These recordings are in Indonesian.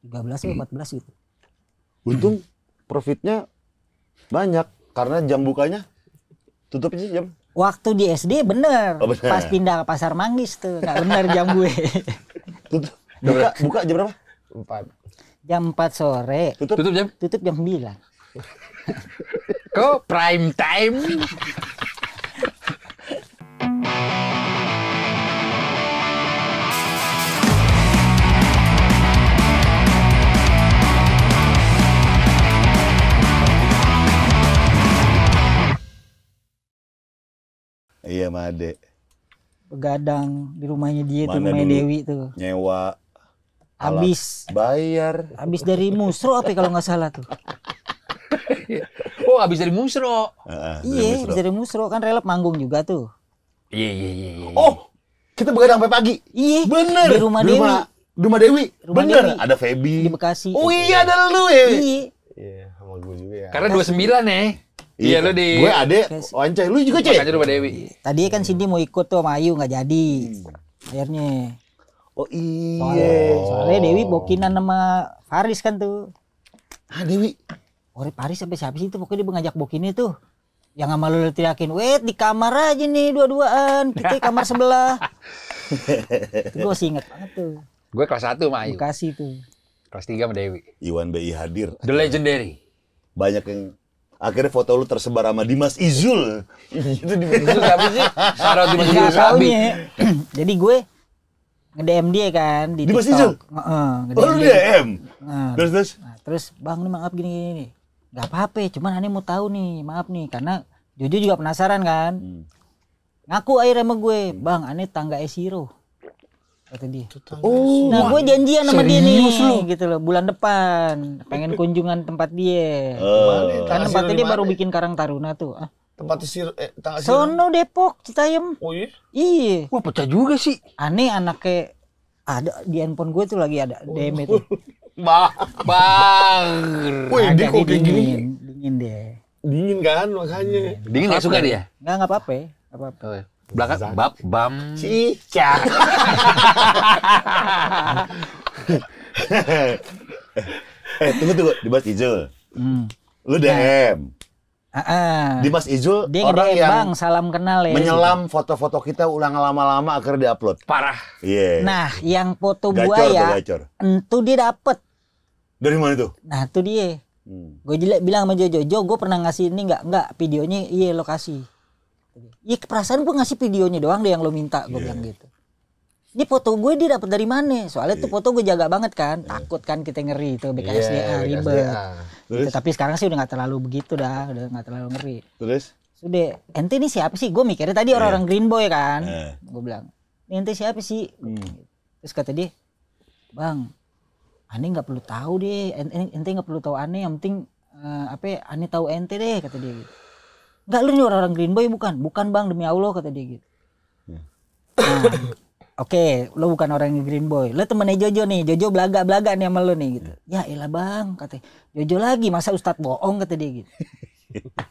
13 atau 14 gitu. Untung profitnya banyak karena jam bukanya tutupnya jam. Waktu di SD bener. Oh, bener. Pas pindah ke Pasar Manggis tuh, nggak bener jam gue. Tutup. Buka jam berapa? 4. Jam 4 sore. Tutup jam? Tutup jam 9. Kok prime time? Iya, Made. Begadang di rumahnya dia tuh, Mana rumahnya dulu? Dewi tuh. Nyewa. Habis Bayar. dari Musro apa kalau nggak salah tuh. Oh, habis dari Musro. Iya, habis dari Musro kan relap manggung juga tuh. Iya. Oh, kita begadang sampai pagi. Iya. Bener. Di rumah Dewi. Rumah Dewi. Rumah Bener. Dewi. Ada Feby. Di Bekasi. Oh iya, ada lu ya. Iya. Iya, sama gue juga ya. Karena 29 ya. Iya, lu di Gue adek, Wancai. Lu juga, Cek? makanya rumah Dewi. Tadi kan Cindy mau ikut tuh sama Ayu, nggak jadi. Akhirnya. Oh iya. Soalnya Dewi bokinan sama Faris kan tuh. Ah, Dewi. Oh, Faris sampai siapa sih itu? Pokoknya dia ngajak bokinnya tuh. Yang sama lu teriakin, wait di kamar aja nih dua-duaan. Kita di kamar sebelah. Itu gue masih inget banget tuh. Gue kelas 1 sama Ayu. Bekasi tuh. Kelas 3 sama Dewi. Iwan BI hadir. The Legendary. Banyak yang akhirnya foto lu tersebar sama Dimas Izul. Itu di Itu siapa sih? Sarah di Nggak Sabi. taunya. Jadi gue nge-DM dia kan di Dimas TikTok. Izul? Nge-DM Oh, lu dia. DM? Nah, Terus? terus bang ini maaf gini. Gak apa-apa, cuman aneh mau tahu nih, maaf nih, karena Jojo juga penasaran kan. Ngaku akhirnya sama gue, bang aneh tangga Esiro, kata dia. Oh, Nah gue janjian sama dia nih, serius lu? gitu loh, bulan depan, pengen kunjungan tempat dia. Karena Esiro tempatnya di dia baru mana? bikin Karang Taruna tuh. Tempat tangga sih. Sono Depok, Citayam. Oh iya. Iya, Wah, pecah juga sih. aneh anaknya ada di handphone gue tuh lagi ada DM itu. Bang. Wih, dia Ada, kok kayak gini. dingin deh. Dingin kan makanya. Dingin nggak suka dia? Nggak apa-apa. Apa-apa. Oh, iya. Belakang bam. Cica. tunggu. Dimas Izul. Lu DM. Dimas Izul Dia orang nge-DM, yang bang, salam kenal ya. menyelam foto-foto kita ulang lama-lama akhirnya diupload. Parah. Iya. Nah, yang foto Gacor buaya, tuh, gacor. entu dia dapet. Dari mana tuh? Nah, itu dia. Gue bilang sama Jojo, gue pernah ngasih ini nggak videonya, iya lokasi. Iya, perasaan gue ngasih videonya doang deh yang lo minta, gue bilang gitu. Ini foto gue dia dapet dari mana? Soalnya tuh foto gue jaga banget kan, takut kan kita ngeri tuh BKSDA ribet. Gitu, tapi sekarang sih udah nggak terlalu begitu dah, udah nggak terlalu ngeri. Terus? Sudah, ente ini siapa sih? Gue mikirnya tadi orang-orang Green Boy kan. Gue bilang, ini ente siapa sih? Terus kata dia, bang, aneh nggak perlu tahu deh, ente nggak perlu tahu aneh, yang penting aneh tahu ente deh, kata dia gitu. Enggak, lu ini orang-orang Green Boy bukan? Bukan bang, demi Allah, kata dia gitu. Nah, oke, lo bukan orang Green Boy, lo temennya Jojo nih, Jojo belaga-belaga nih sama lo nih gitu. Ya elah bang, kata Jojo lagi, masa Ustadz bohong, kata dia gitu.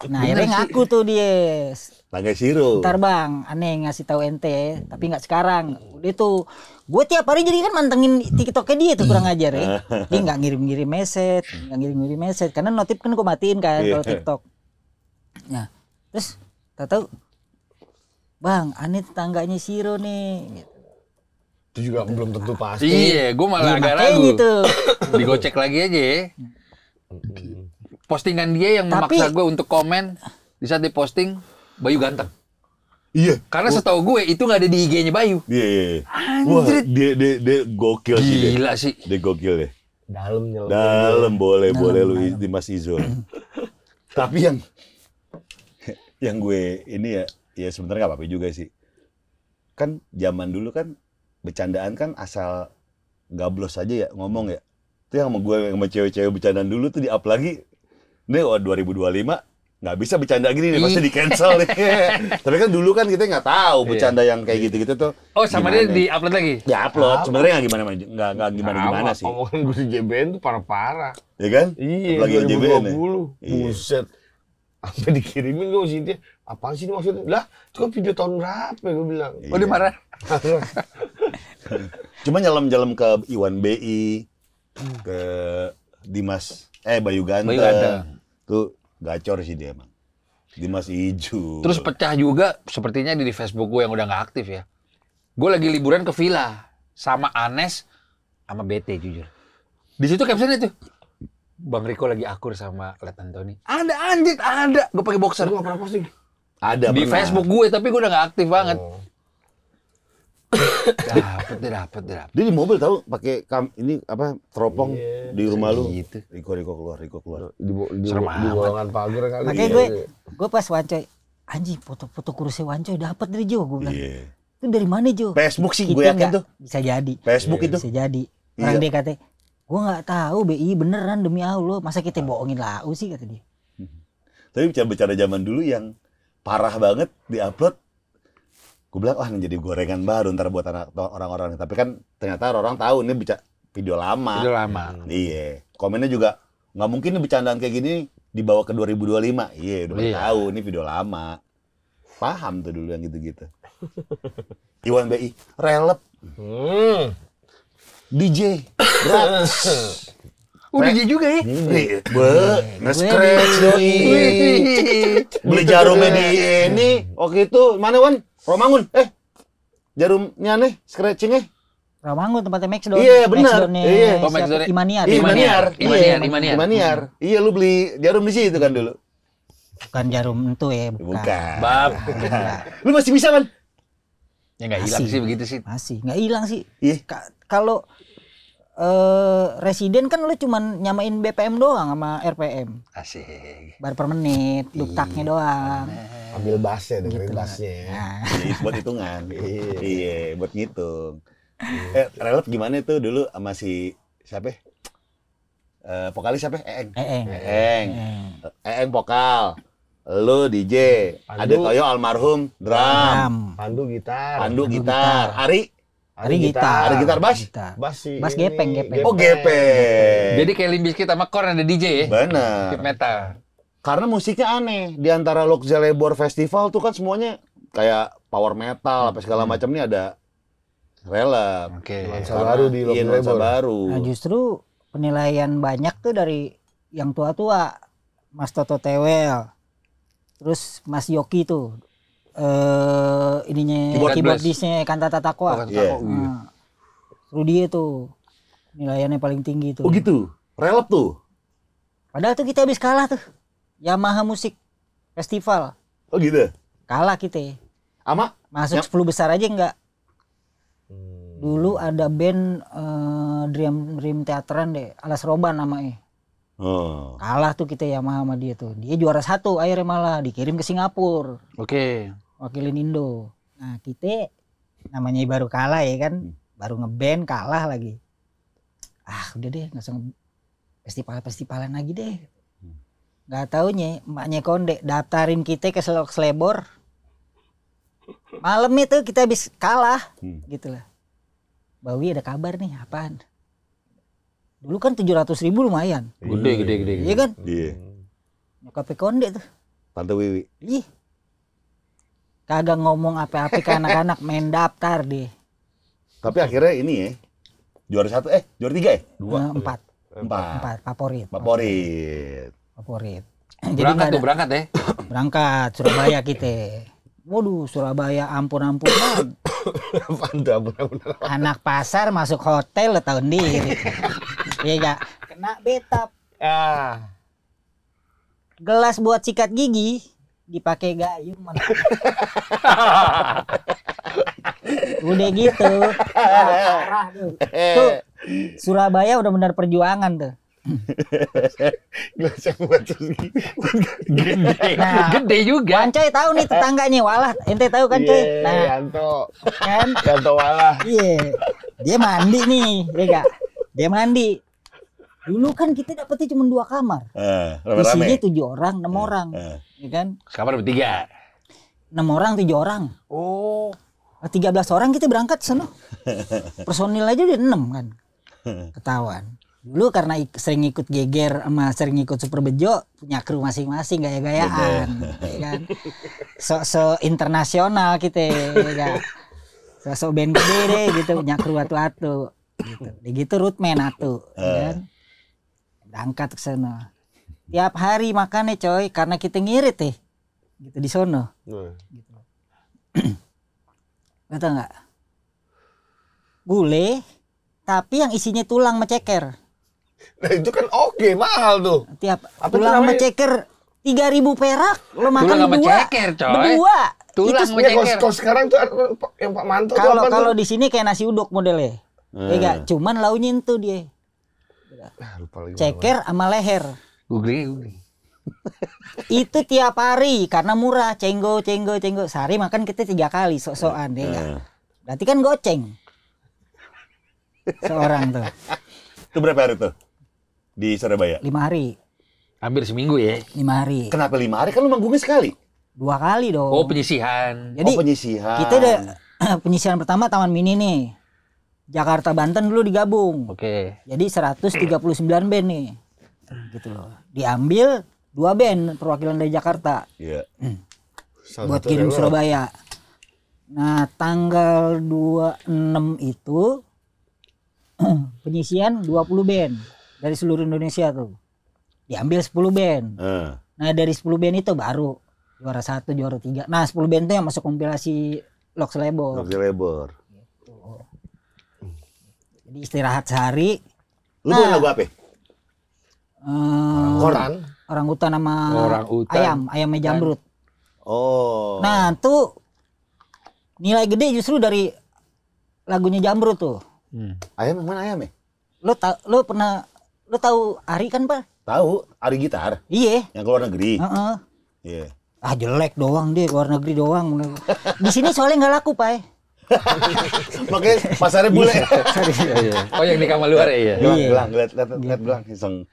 Nah akhirnya ngaku tuh dia. Tangga Siro. Ntar bang, aneh ngasih tahu ente, tapi nggak sekarang. Udah tuh, gue tiap hari jadi kan mantengin TikToknya dia tuh kurang ajar ya. Dia nggak ngirim-ngirim message, karena notif kan gue matiin kan kalau TikTok. Nah, terus tahu, bang, aneh tetangganya Siro nih. Gitu. Itu juga belum tentu pasti. Iya, gue malah agak makanya ragu. tuh. Digocek lagi aja ya. Postingan dia yang memaksa gue untuk komen di saat dia posting Bayu ganteng. Iya. Karena setahu gue itu nggak ada di IG-nya Bayu. Iya. Wah, dia gokil sih. Gila sih. Dia gokil deh. Dalam boleh lu Dimas Izul. Tapi yang gue ini ya sebenarnya nggak apa-apa juga sih. Kan zaman dulu kan bercandaan kan asal gablos aja ya ngomong ya. Itu yang sama gue sama cewek-cewek bercandaan dulu tuh di-up lagi. Nih 2025 nggak bisa bercanda gini nih, pasti di-cancel nih. Tapi kan dulu kan kita nggak tahu bercanda yang kayak gitu-gitu tuh. Oh, sama dia di-upload lagi? Di-upload. Sebenarnya nggak gimana sih. Omongan gue di JBN tuh parah-parah. Ya kan? Iya, Lagi yang JBN ya. 2020. Iya. Buset. Sampai dikirimin gue sih dia. Apaan sih ini maksudnya? Lah, itu kan video tahun berapa gue bilang. Oh, dia marah? Cuma nyelam-nyelam ke Iwan BI, ke Dimas Bayu Ganteng. Bayu Ganteng. Tuh gacor sih dia emang. Dimas Ijul. Terus pecah juga sepertinya di Facebook gue yang udah nggak aktif ya. Gue lagi liburan ke villa sama Anes sama BT jujur. Di situ captionnya tuh Bang Riko lagi akur sama Let Anthony. Ada anjir, ada. Gue pakai boxer. Lu nggak pernah posting? Ada Di pernah. Facebook gue tapi gue udah nggak aktif banget. Oh. Dapet. Dia di mobil tahu pakai ini apa teropong Iya, di rumah lu. gitu. Riko keluar. Di Serem bolongan pagar kali. Makanya Iya. gue pas Wancoy, anjing foto-foto kurusnya Wancoy dapat dari Jo, gue bilang. Iya. Itu dari mana Jo? Facebook sih gue Kita yakin nggak- tuh. Bisa jadi. Facebook itu. Bisa jadi. Orang Iya. dia kata, gue nggak tahu BI beneran demi Allah. Masa kita bohongin lau sih kata dia. Tapi bicara zaman dulu yang parah banget di-upload. Gue bilang, wah ini jadi gorengan baru ntar buat orang-orang. Tapi kan ternyata orang tahu ini video lama. Itu lama. Iya. Komennya juga, nggak mungkin nih bercandaan kayak gini dibawa ke 2025. Iya, udah Iya. tahu ini video lama. Paham tuh dulu yang gitu-gitu. Iwan BI, relep, DJ, gratis. Udah jadi juga ya. Nge-scratch doi. Beli jarumnya di ini. Oke itu, mana Wan? Romangun. Jarumnya nih, scratchingnya. Ramangun tempatnya Maxdon. Iya, benar. Maxdonnya Iya. Oh, Maxdonnya. Imaniar. Imaniar. Imaniar. Iya, lu beli jarum di situ kan dulu. Bukan jarum itu ya, Bukan. Bab. Lu masih bisa kan? Ya nggak hilang Masih. sih begitu sih. Masih, nggak hilang sih. Iya. Kalau residen kan lu cuman nyamain BPM doang sama RPM. Asik. Bar per menit, duktaknya doang. Ambil bassnya, dengerin Gitu lah. bassnya. Nah, Iya, buat hitungan. Iya, buat ngitung. Relep gimana tuh dulu sama si siapa? Vokalis siapa? Eeng vokal. Lu DJ. Ada Pandu. Toyo almarhum drum. Pandu gitar. Pandu gitar. Ari gitar. Ari gitar bass. Gitar. Bass sih. Bass ini, gepeng. Oh, gepeng. Jadi kayak Limp Bizkit sama Korn ada DJ ya? Bener. Hip metal. Karena musiknya aneh. Di antara Lokzalebor Festival tuh kan semuanya kayak power metal apa segala macam nih ada relep. Oke. Nuansa baru di Iya, nuansa Lokzalebor. baru. Nah, justru penilaian banyak tuh dari yang tua-tua. Mas Toto Tewel. Terus Mas Yoki tuh. Ininya keyboardisnya Kantata Takwa. Iya. Nah, Terus dia tuh nilaiannya paling tinggi tuh. Oh gitu. Relep tuh. Padahal tuh kita habis kalah tuh. Yamaha Musik Festival. Oh gitu. Kalah kita. Ama Masuk Yap. 10 besar aja enggak. Dulu ada band Dream Theateran deh, Alas Roban namanya. Oh. Kalah tuh kita Yamaha sama dia tuh. Dia juara 1 akhirnya malah dikirim ke Singapura. Oke. Wakilin Indo. Nah kita namanya baru kalah ya kan. Baru ngeband kalah lagi. Udah deh nggak usah festival-festivalan lagi deh. Nggak taunya emaknya Konde daftarin kita ke Lokzalebor. Malam itu kita habis kalah gitu lah. Bawi ada kabar nih apaan? Dulu kan 700.000 lumayan. Gede. Iya kan? Iya. Nyokapnya Konde tuh. Tante Wiwi. Ih. Kagak ngomong apa-apa ke anak-anak main daftar deh. Tapi akhirnya ini ya. Juara 1 juara 3 ya? 4 4. favorit. Favorit. Jadi Berangkat nggak tuh, ada- berangkat ya. berangkat Surabaya kita. Waduh, Surabaya ampun. Ampun. Anak pasar masuk hotel lo tahun diri. Iya gak? Kena betap. Gelas buat sikat gigi dipakai gayung. Udah gitu. Parah tuh. Tuh Surabaya udah benar perjuangan tuh. Gelas yang buat gigi. Nah, Gede juga. Coy tahu nih tetangganya Walah, ente tahu kan Coy? Iya, Nah, Yanto. kan? Yanto Walah. Iya. Dia mandi nih, ya gak? Dia mandi. Dulu kan kita dapetnya cuma 2 kamar. Rame-rame. Isinya 7 orang, 6 orang. Ya kan? Kamar bertiga. 6 orang, 7 orang. Oh. 13 orang kita berangkat sana. Personil aja udah 6 kan. Ketahuan. Dulu karena sering ikut geger sama sering ikut Super Bejo, punya kru masing-masing gaya-gayaan, ya kan. So internasional kita, ya kan. So band gede deh gitu, punya kru atu-atu. Gitu. Gitu roadman atuh, kan. Berangkat ke sana. Tiap hari makannya coy, karena kita ngirit gitu di sono. Gitu. Kata nggak? Gulai, tapi yang isinya tulang sama ceker. Nah itu kan oke, mahal tuh. Tiap tulang sama ceker 3.000 perak, lo makan Tulang sama berdua. ceker, coy. Berdua. Tulang Itu sama Ya ceker. kalau sekarang tuh yang Pak Manto tuh apa kalau tuh? di sini kayak nasi uduk modelnya. Ya enggak, cuman launya itu dia. Lupa lagi. Ceker sama leher. Googling. Itu tiap hari karena murah, cenggo. Sehari makan kita 3 kali sok-sokan ya enggak. Berarti kan goceng. Seorang tuh. Itu berapa hari tuh? Di Surabaya? 5 hari. Hampir seminggu ya. 5 hari. Kenapa 5 hari? Kan lu manggungnya sekali. 2 kali dong. Oh, penyisihan. Jadi Penyisihan. kita udah penyisihan pertama Taman Mini nih. Jakarta Banten dulu digabung. Oke. Jadi 139 band nih. Gitu loh. Diambil 2 band perwakilan dari Jakarta Iya. buat kirim Surabaya. Nah, tanggal 26 itu penyisian 20 band dari seluruh Indonesia tuh. Diambil 10 band. Nah, dari 10 band itu baru juara 1, juara 3. Nah, 10 band itu yang masuk kompilasi Lox Labor. Labor. Jadi istirahat sehari. Lu bawa lagu apa? Koran. Orang hutan sama Orang hutan. ayamnya Jamrut. Oh. Nah, tuh nilai gede justru dari lagunya Jamrut tuh. Ayam yang mana ayam ya? Lo tahu Ari kan, Pak? Tahu, Ari Gitar Iya. yang keluar negeri. Heeh. Iya. Ah, jelek doang dia, luar negeri doang. Di sini soalnya nggak laku, Pak. Makanya pasarnya bule. Oh, yang di kamar luar ya? Gelang, lihat gelang iseng.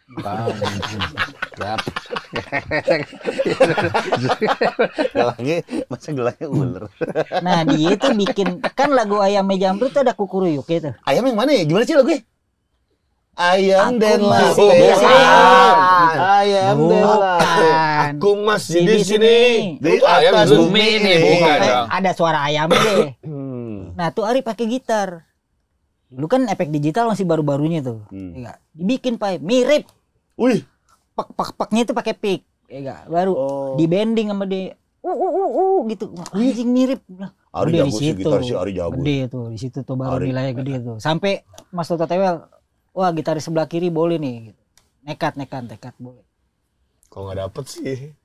Siap. Gelangnya, masa gelangnya ular. Nah, dia tuh bikin kan lagu Ayamnya Jamrut tuh ada kukuruyuk gitu. Ayam yang mana ya? Gimana sih lagu? Ayam Aku dan masih lape. di sini. Ayam dan lape. Bukan. Aku masih di sini. Di Ayam atas dulu. Bumi ini bukan dong. Ada suara ayamnya deh. Nah, tuh Ari pakai gitar. Dulu kan efek digital masih baru-barunya tuh. Ya, dibikin, Pak. Mirip. Wih. Pak-paknya itu pakai pick. Ya enggak, baru di bending sama dia. Gitu. Wah, anjing mirip. Ari Udah jago sih, gitar si Ari jago. Gede tuh, di situ tuh baru Ari. nilainya gede tuh. Sampai Mas Toto Tewel, wah gitaris sebelah kiri boleh nih gitu. Nekat boleh. Kok nggak dapet sih?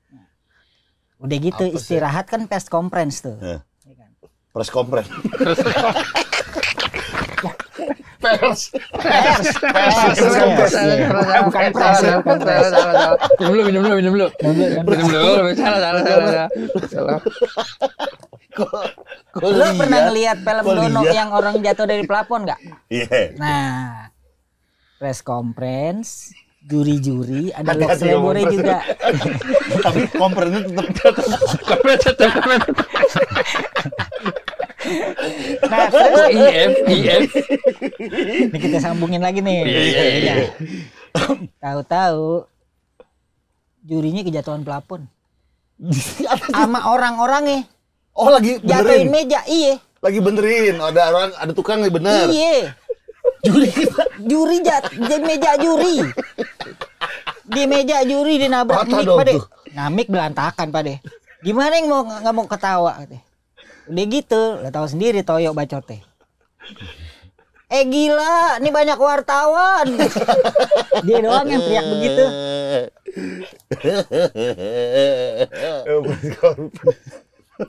Udah gitu Apa sih? istirahat kan press conference tuh. Heh. Ya kan? Press kompren. Pers. Bukan press. Salah. Minum dulu. Salah. Lo pernah ngelihat film Dono yang orang jatuh dari plafon nggak? Iya. Nah, press conference, juri-juri, ada Lox Hati-hati ngomong Labornya press. juga. Tapi komprennya tetap Nah, terus IF. ini kita sambungin lagi nih. Iya. Tahu-tahu jurinya kejatuhan plafon. Sama orang-orangnya Oh, lagi jatuhin benerin. meja, iya. Lagi benerin. Ada tukang nih bener. Iya. Juri di meja juri. Di meja juri dinabrak Patah mic, dong Pak De. tuh. Nah, mic berantakan, Pak De. Gimana yang nggak mau ketawa katanya. Udah gitu, lo tahu sendiri Toyo bacot teh. Gila, ini banyak wartawan. Dia doang yang teriak begitu.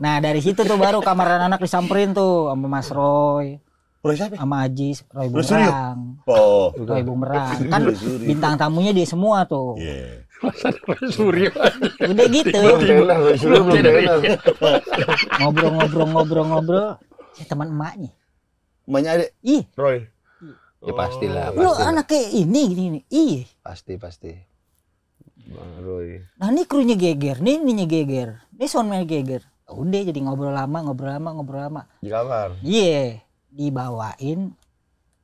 Nah, dari situ tuh baru kamar anak disamperin tuh sama Mas Roy, Roy siapa? sama Ajis, Roy Roy Suryo? Bumerang. Oh. Roy Bumerang. Kan Roy Suryo. bintang tamunya dia semua tuh. Iya. Suryo. Udah gitu. Belum tenar. Ngobrol-ngobrol. Teman emaknya. Emaknya ada. Ih, Roy. Ya pastilah. lu anaknya ini gini. Ih. Pasti. Bang Roy. Nah, ini krunya geger, ininya geger. Ini soundman geger. Udah jadi ngobrol lama. Di kamar. Iya, dibawain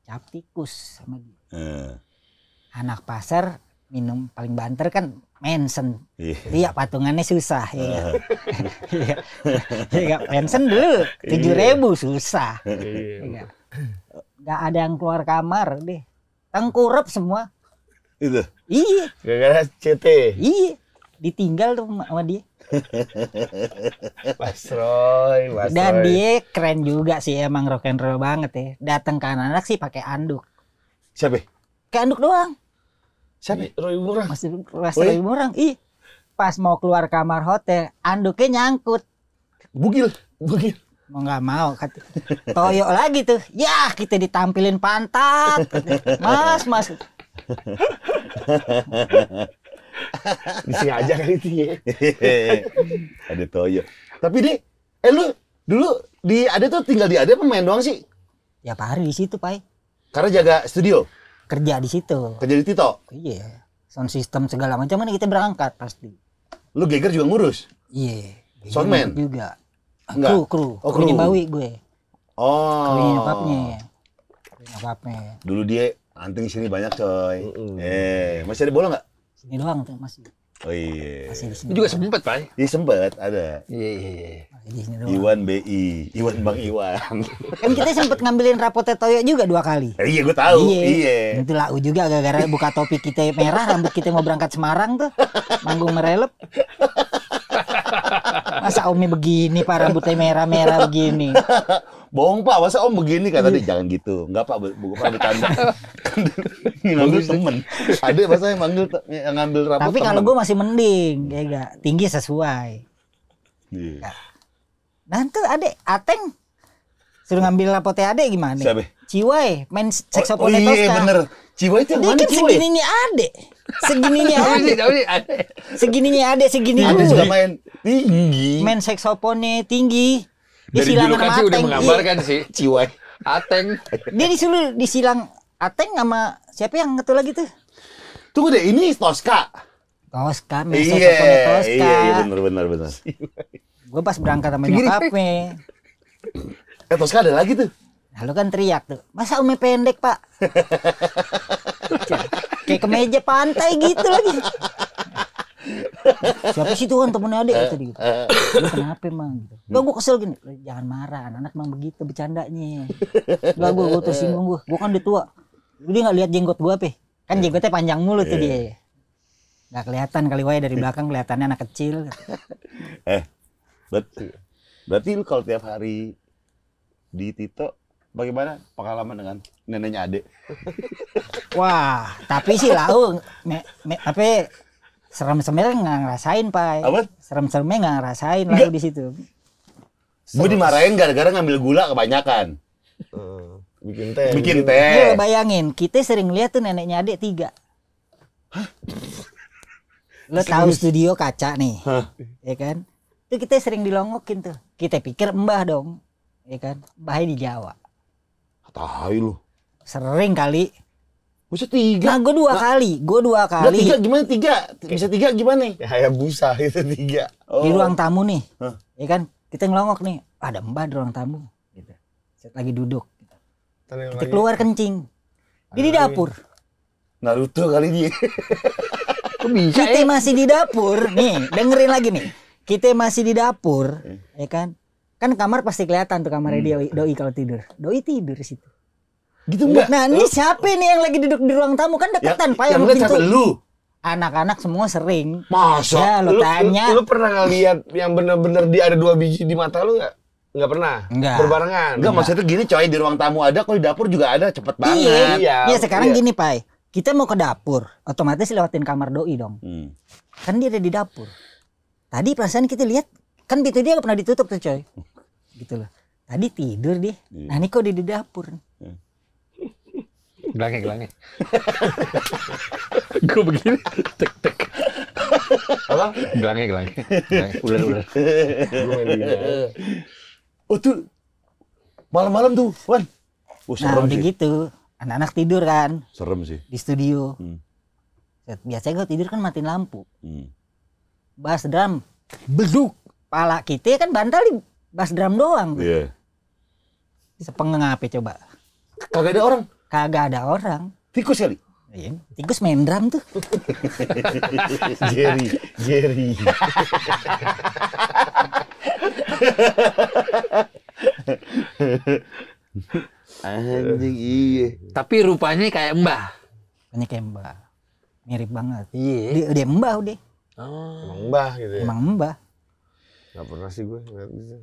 cap tikus sama dia. Anak pasar minum paling banter kan Manson. Iya, patungannya susah ya. Iya, Manson dulu 7.000 susah. Iya. nggak ada yang keluar kamar deh. Tengkurap semua. Itu. Iya, Gara-gara CT. iya. Ditinggal tuh sama dia. Mas Roy. Dan dia keren juga sih, emang rock and roll banget ya. Datang ke anak-anak sih pakai anduk. Siapa? Kayak anduk doang. Siapa? Roy Murah. Masih Roy Murang. Ih, pas mau keluar kamar hotel, anduknya nyangkut. Bugil. Mau nggak mau, toyo lagi tuh. Ya, kita ditampilin pantat. Mas. Disengaja kali itu ya. Ada Toyo. Tapi deh, lu dulu di Ade tuh tinggal di Ade pemain doang sih? Ya hari di situ, Pai. Karena jaga studio, Kerja di situ. kerja di Tito. Iya. Sound system segala macam kan kita berangkat pasti. Lu Geger juga ngurus? Iya. Soundman? Juga. Enggak. Kru. Oh, kru. Krunya Bawi gue. Oh. Krunya nyokapnya. Dulu dia anting sini banyak coy. Masih ada bola nggak? Sini doang tuh masih. Oh iya. Masih di sini. Itu juga sempet, Pak. Iya sempet ada. Iya. Masih di sini doang. Iwan BI, Iwan Bang Iwan. Kan kita sempet ngambilin rapotnya Toyo juga 2 kali. Iya gue tahu. Iya. Itu lau juga gara-gara buka topi kita merah, rambut kita mau berangkat Semarang tuh. Manggung merelep. Masa Omnya begini Pak, rambutnya merah-merah begini. Bohong Pak, masa Om begini kata dia, jangan gitu. Enggak Pak, bukan Pak bercanda. Ngambil temen. Ada masa yang ngambil rambut. Tapi kalau gue masih mending, ya enggak, tinggi sesuai. Iya. Nah tuh adek, Ateng suruh ngambil rapotnya adek gimana? Siapa? Ciwai, main Oh saxophone iya Tosca. bener. Ciwai itu yang Dia mana kan Ciwai? segininya adek. Segininya adek. Segininya adek, segini Ada gue. juga main tinggi. Main saxophone tinggi. Dia Dari silangan julukan sama sih udah Ateng. menggambarkan sih. Ciwai. Ateng. Dia disuruh disilang Ateng sama siapa yang ngetu lagi tuh? Tunggu deh, ini Tosca. Tosca, main Iya, saxophone Tosca. iya bener. Gue pas berangkat sama nyokapnya. Tosca ada lagi tuh. Lalu kan teriak tuh, masa Umi pendek Pak? Kayak kemeja pantai gitu lagi. Siapa sih tuh kan temennya adek tadi gitu. Lu kenapa emang gitu. Gue kesel gini, jangan marah, anak-anak emang begitu bercandanya. Gue tersinggung gue kan udah tua. Dia nggak lihat jenggot gue apa? Kan jenggotnya panjang mulu tuh dia. Nggak kelihatan kali wae dari belakang kelihatannya anak kecil. Berarti lu kalau tiap hari di Tito, bagaimana pengalaman dengan neneknya Ade? Wah, tapi sih lau, tapi serem-seremnya nggak ngerasain Pak. Apa? Serem-seremnya nggak ngerasain lau di situ. Gue dimarahin gara-gara ngambil gula kebanyakan. Bikin teh. Lu bayangin, kita sering lihat tuh neneknya Ade 3. Lo tahu studio kaca nih, ya kan? Itu kita sering dilongokin tuh. Kita pikir mbah dong, ya kan? Mbahnya di Jawa. Tai lu. Sering kali. Masa 3? Nah, gue dua kali. Udah 3 gimana 3? Bisa 3 gimana nih? Ya Hayabusa itu 3. Di ruang tamu nih, Hah? ya kan? Kita ngelongok nih, ada mbah di ruang tamu, gitu. Set lagi duduk. Kita keluar kencing. Dia di dapur. Naruto kali dia. Kok bisa Kita masih di dapur. Nih, dengerin lagi nih. Kita masih di dapur, ya kan? Kan kamar pasti kelihatan tuh kamarnya doi kalau tidur. Doi tidur di situ. Gitu enggak? Nah, ini siapa nih yang lagi duduk di ruang tamu? Kan deketan, Pak, yang sama lihat pintu. siapa lu? Anak-anak semua sering. Masa? Ya, lo tanya. Lu pernah ngeliat yang bener-bener dia ada 2 biji di mata lu nggak? Nggak pernah? Enggak. Berbarengan? Enggak, maksudnya gini coy, di ruang tamu ada, kalau di dapur juga ada, cepet banget. Iya, sekarang gini, Pak. Kita mau ke dapur, otomatis lewatin kamar doi dong. Kan dia ada di dapur. Tadi perasaan kita lihat, kan pintu dia nggak pernah ditutup tuh, coy. Gitu loh. Tadi tidur dia. Nah, ini kok dia di dapur. Gelangi. Gue begini, tek. Apa? Gelangi. Ular. Oh tuh, malam-malam tuh, Wan. Nah, Serem udah sih. gitu. Anak-anak tidur kan Serem sih. di studio. Biasanya gue tidur kan matiin lampu. Bass drum, beduk. Pala kita kan bantal di bass drum doang. Iya. Sepengeng apa coba? Kagak ada orang. Kagak ada orang. Tikus kali. Iya, tikus main drum tuh. Jerry. Anjing iya. Tapi rupanya kayak Mbah. Hanya kayak Mbah. Mirip banget. Iya. Dia Mbah udah. Emang Mbah gitu ya. Emang Mbah. Nggak pernah sih gue ngeliat gitu.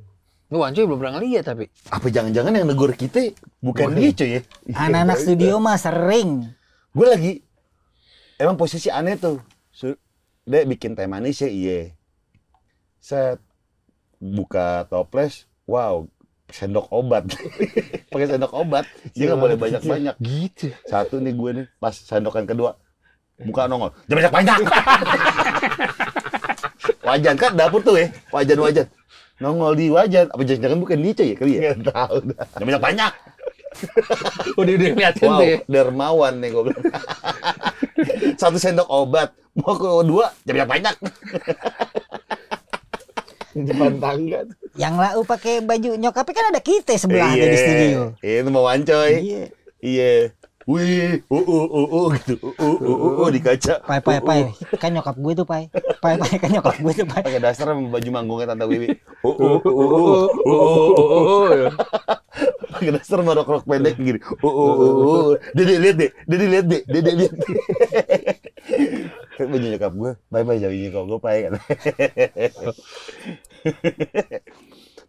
Lu Wancoy belum pernah lihat tapi. Apa jangan-jangan yang negur kita bukan dia cuy ya? Anak-anak studio mah sering. Gue lagi emang posisi aneh tuh. Dia bikin teh manis ya iya. Set buka toples, wow, sendok obat. Pakai sendok obat. Dia nggak boleh banyak-banyak. Gitu. Satu nih gue nih, pas sendokan kedua buka nongol. Jangan banyak-banyak. Wajan kan dapur tuh ya, wajan. Nongol di wajan. Apa jangan bukan dia cuy ya kali ya? Nggak tahu dah. Jangan banyak-banyak. Udah ngeliatin Wow, tuh ya. dermawan nih gue bilang. Satu sendok obat, mau ke dua, jangan banyak. Di depan tangga tuh. Yang lau pakai baju nyokapnya kan ada kita sebelah di studio. Iya, itu mau Wancoy. Iya. Iya. Wih, gitu. Di kaca. Pai. Kan nyokap gue tuh, Pai. Pai kan nyokap gue tuh, Pai. Pakai dasar sama baju manggungnya Tante Wiwi. Pakai dasar sama rok pendek gini. Dede lihat deh. Baju nyokap gue. Bye baju nyokap gue, Pai kan.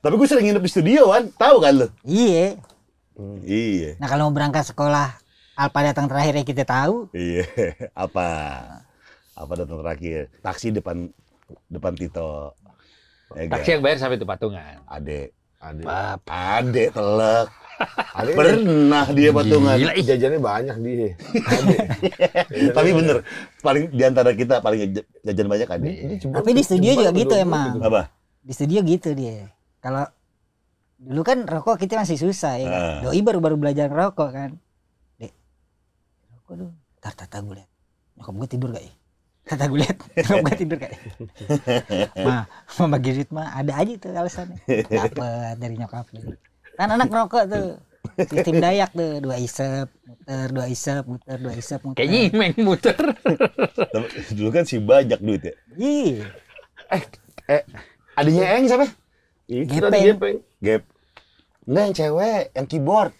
Tapi gue sering nginep di studio kan, tahu kan lo? Iya. Iya. Nah kalau mau berangkat sekolah, Alpa datang terakhir ya kita tahu. Iya. Apa datang terakhir? Taksi depan Tito. Ya, Taksi yang bayar sampai itu patungan. Ade Bap. telek. Pernah dia patungan. Gila, ih. Jajannya banyak dia. Tapi bener, paling diantara kita paling jajan banyak Ade. Tapi di studio juga gitu emang. Apa? Di studio gitu dia. Kalau dulu kan rokok kita masih susah ya kan. Doi baru belajar ngerokok kan. Dek, rokok dong. Tar gue liat. Nyokap gue tidur gak ya? Tar gue liat. Nyokap gue tidur gak ya? Mah bagi duit mah ada aja tuh alasannya. Dapet dari nyokap tuh. Kan anak ngerokok tuh. Sistem Dayak tuh. 2 isep, muter. Kayaknya imeng muter. Dulu kan si banyak duit ya. Iya. Adanya Eng siapa? Itu Gepeng. tadi gepeng. Gap. Enggak yang cewek, yang keyboard.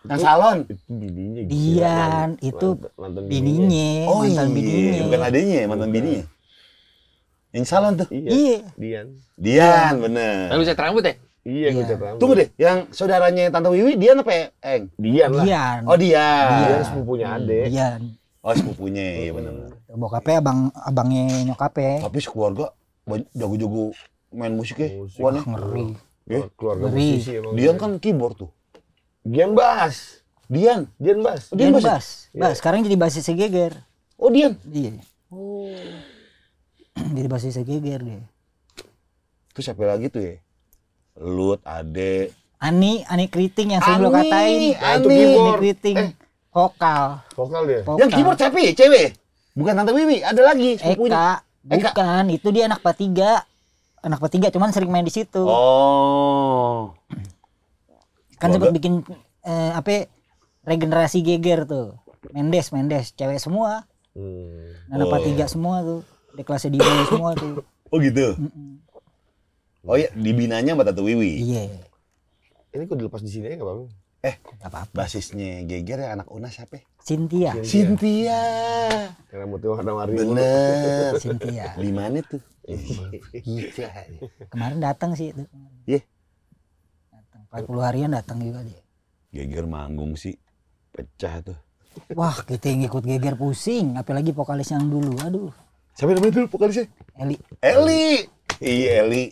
Yang salon. Itu bininya. Dian, itu mantan bininya. Oh mantan iya, bininya. bukan adanya, mantan bininya. Yang salon tuh. Iya. Dian, bener. Lalu saya rambut ya? Iya, gue Iya. cat rambut. Tunggu deh, yang saudaranya Tante Wiwi, Dian apa ya, Eng? Dian lah. Dian. Oh Dian. Dian sepupunya Ade. Dian. Oh sepupunya, iya bener. Bokapnya abangnya nyokapnya. Tapi sekeluarga jago-jago main musiknya. Musik. Wan ya. Ngeri. Keluarga Ngeri. musisi emang. Dian kan keyboard tuh. Dian bass. Dian. Dian bass. Oh, Dian Dian bass ya? bass. Sekarang jadi basisnya Geger. Oh Dian. Iya. Jadi basisnya Geger dia. Terus siapa lagi tuh ya? Lut, Ade. Ani Kriting yang sering lo Ani, katain. Ani. Ani Kriting. Vokal. Vokal dia. Yang keyboard siapa ya? Cewek? Bukan Tante Wiwi, ada lagi sepupunya. Eka. Bukan, itu dia anak P3. Anak P3 cuman sering main di situ. Oh. Kan Keluarga. sempat bikin regenerasi Geger tuh. Mendes, cewek semua. Anak Oh. P3 semua tuh. Di kelasnya di bawah semua tuh. Oh gitu. Oh iya, dibinanya sama Tante Wiwi. Iya. Ini kok dilepas di sini aja nggak apa-apa? Gak apa-apa. Basisnya Geger ya anak Unas siapa? Cynthia. Cynthia. Yang rambutnya warna-warni. Bener. Cynthia. Di mana tuh? Iya. Kemarin datang sih itu. Iya. Datang 40 harian datang juga dia. Geger manggung sih. Pecah tuh. Wah, kita yang ikut Geger pusing, apalagi vokalis yang dulu. Aduh, Siapa namanya dulu vokalisnya? Eli. Eli. Iya Eli.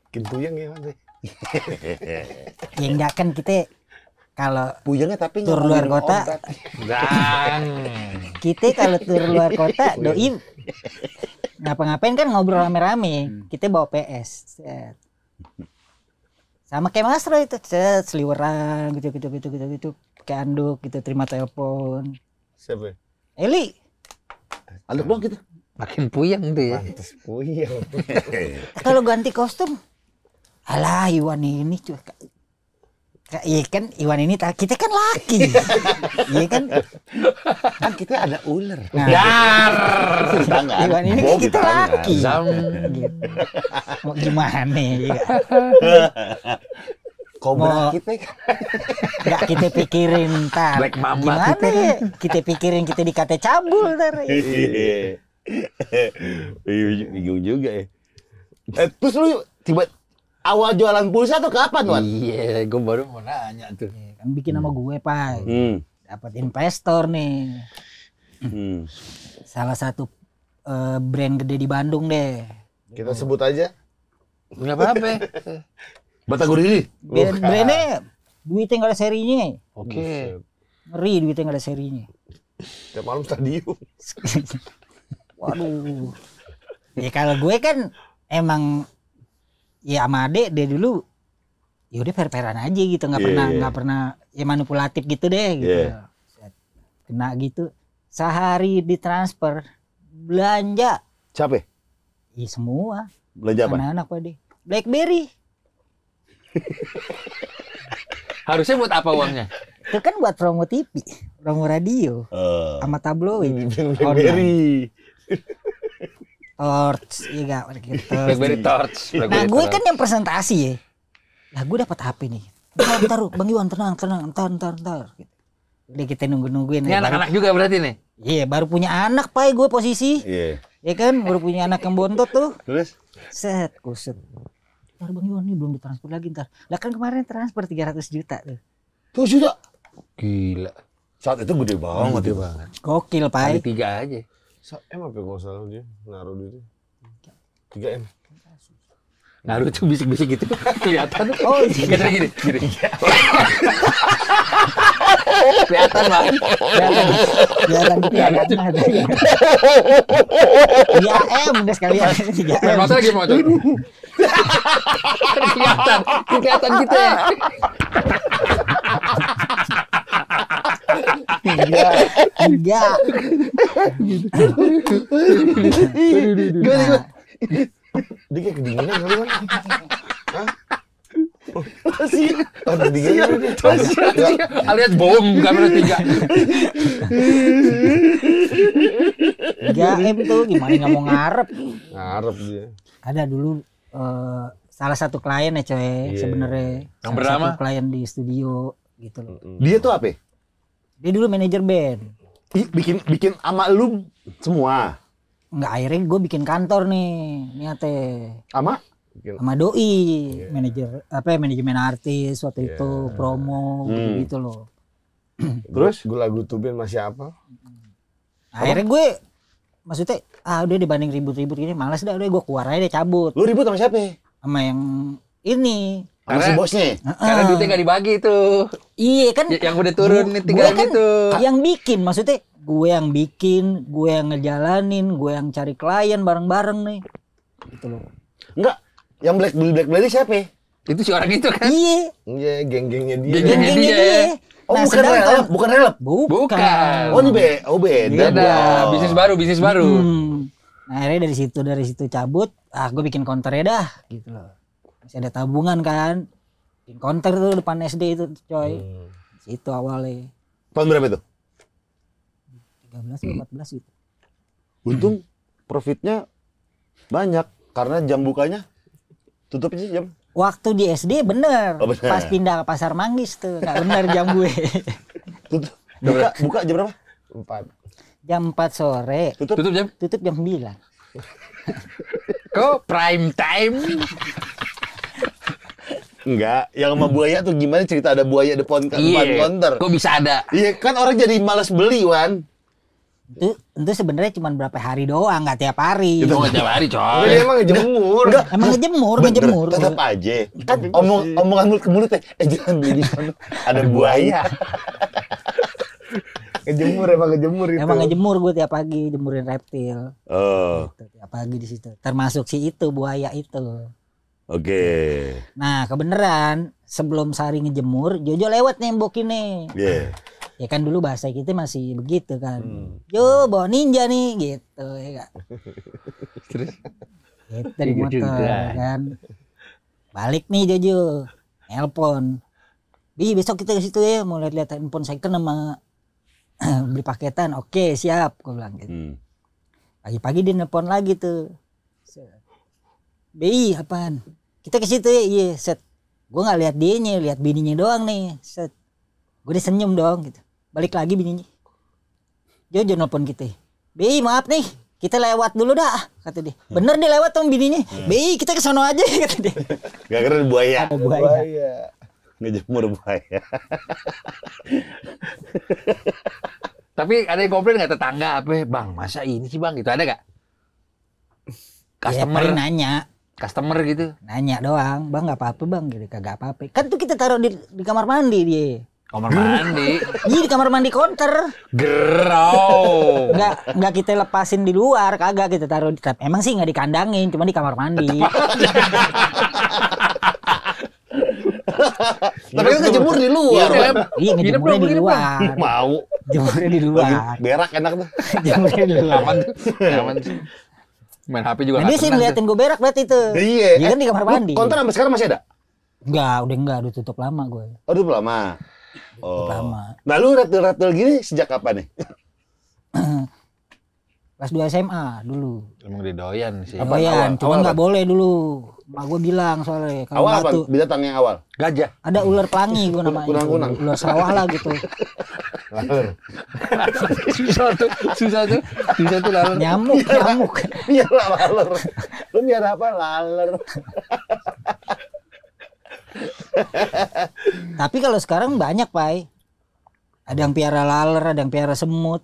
Kintuyang ya Mas. Ya enggak kan kita kalau Puyengnya tapi tur luar kota, Dan kita kalau tur luar kota doi ngapa-ngapain kan ngobrol rame-rame. Kita bawa PS. Set. Sama kayak Mas Roy itu, set, seliweran gitu. Kayak anduk gitu, terima telepon. Siapa? Eli, Anduk doang gitu. makin puyeng tuh ya. Pantes puyeng. kalau ganti kostum, alah Iwan ini cuy. Iya kan Iwan ini kita kan laki. Iya kan? Kan kita ada ular. Nah, Tangan. Iwan ini Bau kan kita tangan. laki. Zam. Gitu. Mau gimana ya? Kobra kita kan. Nggak kita pikirin ntar. Black Mamba Gimana kita kan. ya? Kita pikirin kita dikata cabul ntar. Iya. Bingung juga ya. Terus lu tiba awal jualan pulsa tuh kapan, Wan? Iya, gue baru mau nanya tuh. Kan bikin sama gue, Pak. Dapat investor nih. Salah satu brand gede di Bandung deh. Kita sebut aja. Nggak apa-apa. Batagor ini. Brandnya duitnya nggak ada serinya. Oke. Ngeri duitnya nggak ada serinya. Tiap malam stadium. Waduh. Ya kalau gue kan emang ya sama adek dia dulu ya udah fair-fairan aja gitu, nggak pernah ya manipulatif gitu deh gitu. Kena gitu. Sehari ditransfer belanja. Siapa? Iya semua. Belanja apa? Anak-anak Pak deh. BlackBerry. Harusnya buat apa uangnya? Itu kan buat promo TV, promo radio, sama tabloid. BlackBerry. Torch, iya gak? BlackBerry Torch. Nah gue kan yang presentasi ya. Lah gue dapat HP nih. Bentar, Bang Iwan tenang, ntar. Gitu. Udah kita nungguin. Ini anak-anak juga berarti nih? Iya, baru punya anak Pak gue posisi. Iya. Ya kan, baru punya anak yang bontot tuh. Terus? Set, kusut. Ntar Bang Iwan nih belum ditransfer lagi ntar. Lah kan kemarin transfer 300 juta tuh. 2 juta. Gila. Saat itu gede banget. Gede banget. Gokil Kali Pak. 3 aja. M apa kalau salah dia naruh duitnya? 3M. Naruh tuh bisik-bisik gitu. Kelihatan. Oh iya. Gini. Kelihatan banget. Kelihatan ada. 3M udah sekalian 3M. Masa lagi mau tuh. Kelihatan gitu ya. Enggak. Gimana? Dia kayak kedinginan kali kan? Hah? Sih, kedinginan dia. Alias bom kamera 3. 3M tuh gimana nggak mau ngarep. Ngarep dia. Ada dulu salah satu klien ya coy sebenarnya. Yang bernama? Satu klien di studio gitu loh. Dia tuh apa? Dia dulu manajer band. Bikin sama lu semua. Enggak, akhirnya gue bikin kantor nih niatnya. Sama? Sama doi, manajemen artis waktu itu promo gitu loh. Terus gue lagu Tuben masih apa? Akhirnya gue maksudnya udah dibanding ribut-ribut gini malas dah, udah gue keluar aja deh cabut Lu ribut sama siapa? sama yang ini. Sama si bosnya? Karena duitnya nggak dibagi tuh. Iya kan. Yang udah turun nih 3 gue kan gitu. yang bikin, maksudnya gue yang bikin, gue yang ngejalanin, gue yang cari klien bareng-bareng nih. Gitu loh. Enggak. Yang BlackBerry siapa? Itu si orang itu kan? Iya. Iya, geng-gengnya dia. Geng-gengnya dia. Oh, Nah, bukan sedangkan- relap, bukan relap. Bukan. Oh, ini beda. Beda. Bro. Bisnis baru. Nah, akhirnya dari situ cabut, gue bikin counternya dah, gitu loh. Masih ada tabungan kan. Bikin counter tuh depan SD itu, coy. Situ awalnya. Tahun berapa itu? 13 atau 14 gitu. Untung profitnya banyak karena jam bukanya tutupnya jam. Waktu di SD bener. Oh, bener. Pas pindah ke Pasar Manggis tuh, nggak bener jam gue. Tutup. Buka jam berapa? 4. Jam 4 sore, Tutup jam? tutup jam 9. Kok prime time? Enggak, yang sama buaya tuh gimana cerita ada buaya depan counter? Kok bisa ada? Iya, kan orang jadi malas beli, Wan. Itu sebenarnya cuma berapa hari doang, nggak tiap hari. Itu nggak tiap hari, Tapi coy. dia emang ngejemur. Emang ngejemur. Tetap aja. Kan omongan mulut ke mulut ya. Jangan beli di sana. Ada buaya. Emang ngejemur itu. Emang ngejemur gue tiap pagi, jemurin reptil. Oh, Gitu, tiap pagi di situ. Termasuk si itu buaya itu. oke. Nah, kebenaran sebelum Sari ngejemur, Jojo lewat nembok ini. Iya. Ya kan dulu bahasa kita masih begitu kan. Yo, bawa ninja nih gitu ya. Terus? Gitu dari Iya motor juga. kan. Balik nih Jojo. Nelpon. Bi, besok kita ke situ ya, mau lihat-lihat handphone second sama beli paketan. Oke, siap, gue bilang gitu. Pagi-pagi dia nelpon lagi tuh. Bi, apaan? Kita ke situ ya, iya, set. Gue nggak lihat dianya, lihat bininya doang nih. Set. Gue disenyum dong gitu. Balik lagi bininya. Jojo nelfon kita. Bi maaf nih, kita lewat dulu dah, kata dia. Bener dia lewat sama bininya. Bi kita ke sono aja, kata dia. Gak kira buaya. Ada buaya. Ngejemur buaya. Tapi ada yang komplain nggak tetangga apa? Bang, masa ini sih bang? Gitu ada nggak? Customer Customer, nanya. customer gitu. Nanya doang, bang nggak apa-apa bang, gitu kagak apa-apa. Kan tuh kita taruh di kamar mandi dia. Kamar mandi. Iya di kamar mandi counter. Gerau. Nggak kita lepasin di luar, kagak kita taruh. Emang sih nggak dikandangin, cuma di kamar mandi. Tapi kan kejemur di luar. Iya ngejemurnya di luar. Mau. Jemurnya di luar. Berak enak tuh. Jemurnya di luar. Aman tuh. Aman sih. Main HP juga Nah, dia sih ngeliatin gue berak berarti itu. Iya. Dia kan di kamar mandi. Konter sampai sekarang masih ada? Udah tutup lama gue. Oh, udah lama. Tutup lama. Nah, lu retil-retil gini sejak kapan nih? Kelas 2 SMA dulu. Emang dia doyan sih. Apa? Doyan, Awal cuman nggak apa? boleh dulu. Mak gue bilang soalnya kalau Awal apa? batu Binatang yang awal? Gajah. ada ular pelangi gue namanya. Kunang-kunang. Ular sawah lah gitu. Laler. Susah tuh lalu. Nyamuk. Iya laler. Lu biar apa? Laler. Tapi kalau sekarang banyak, Pai. Ada yang piara laler, ada yang piara semut.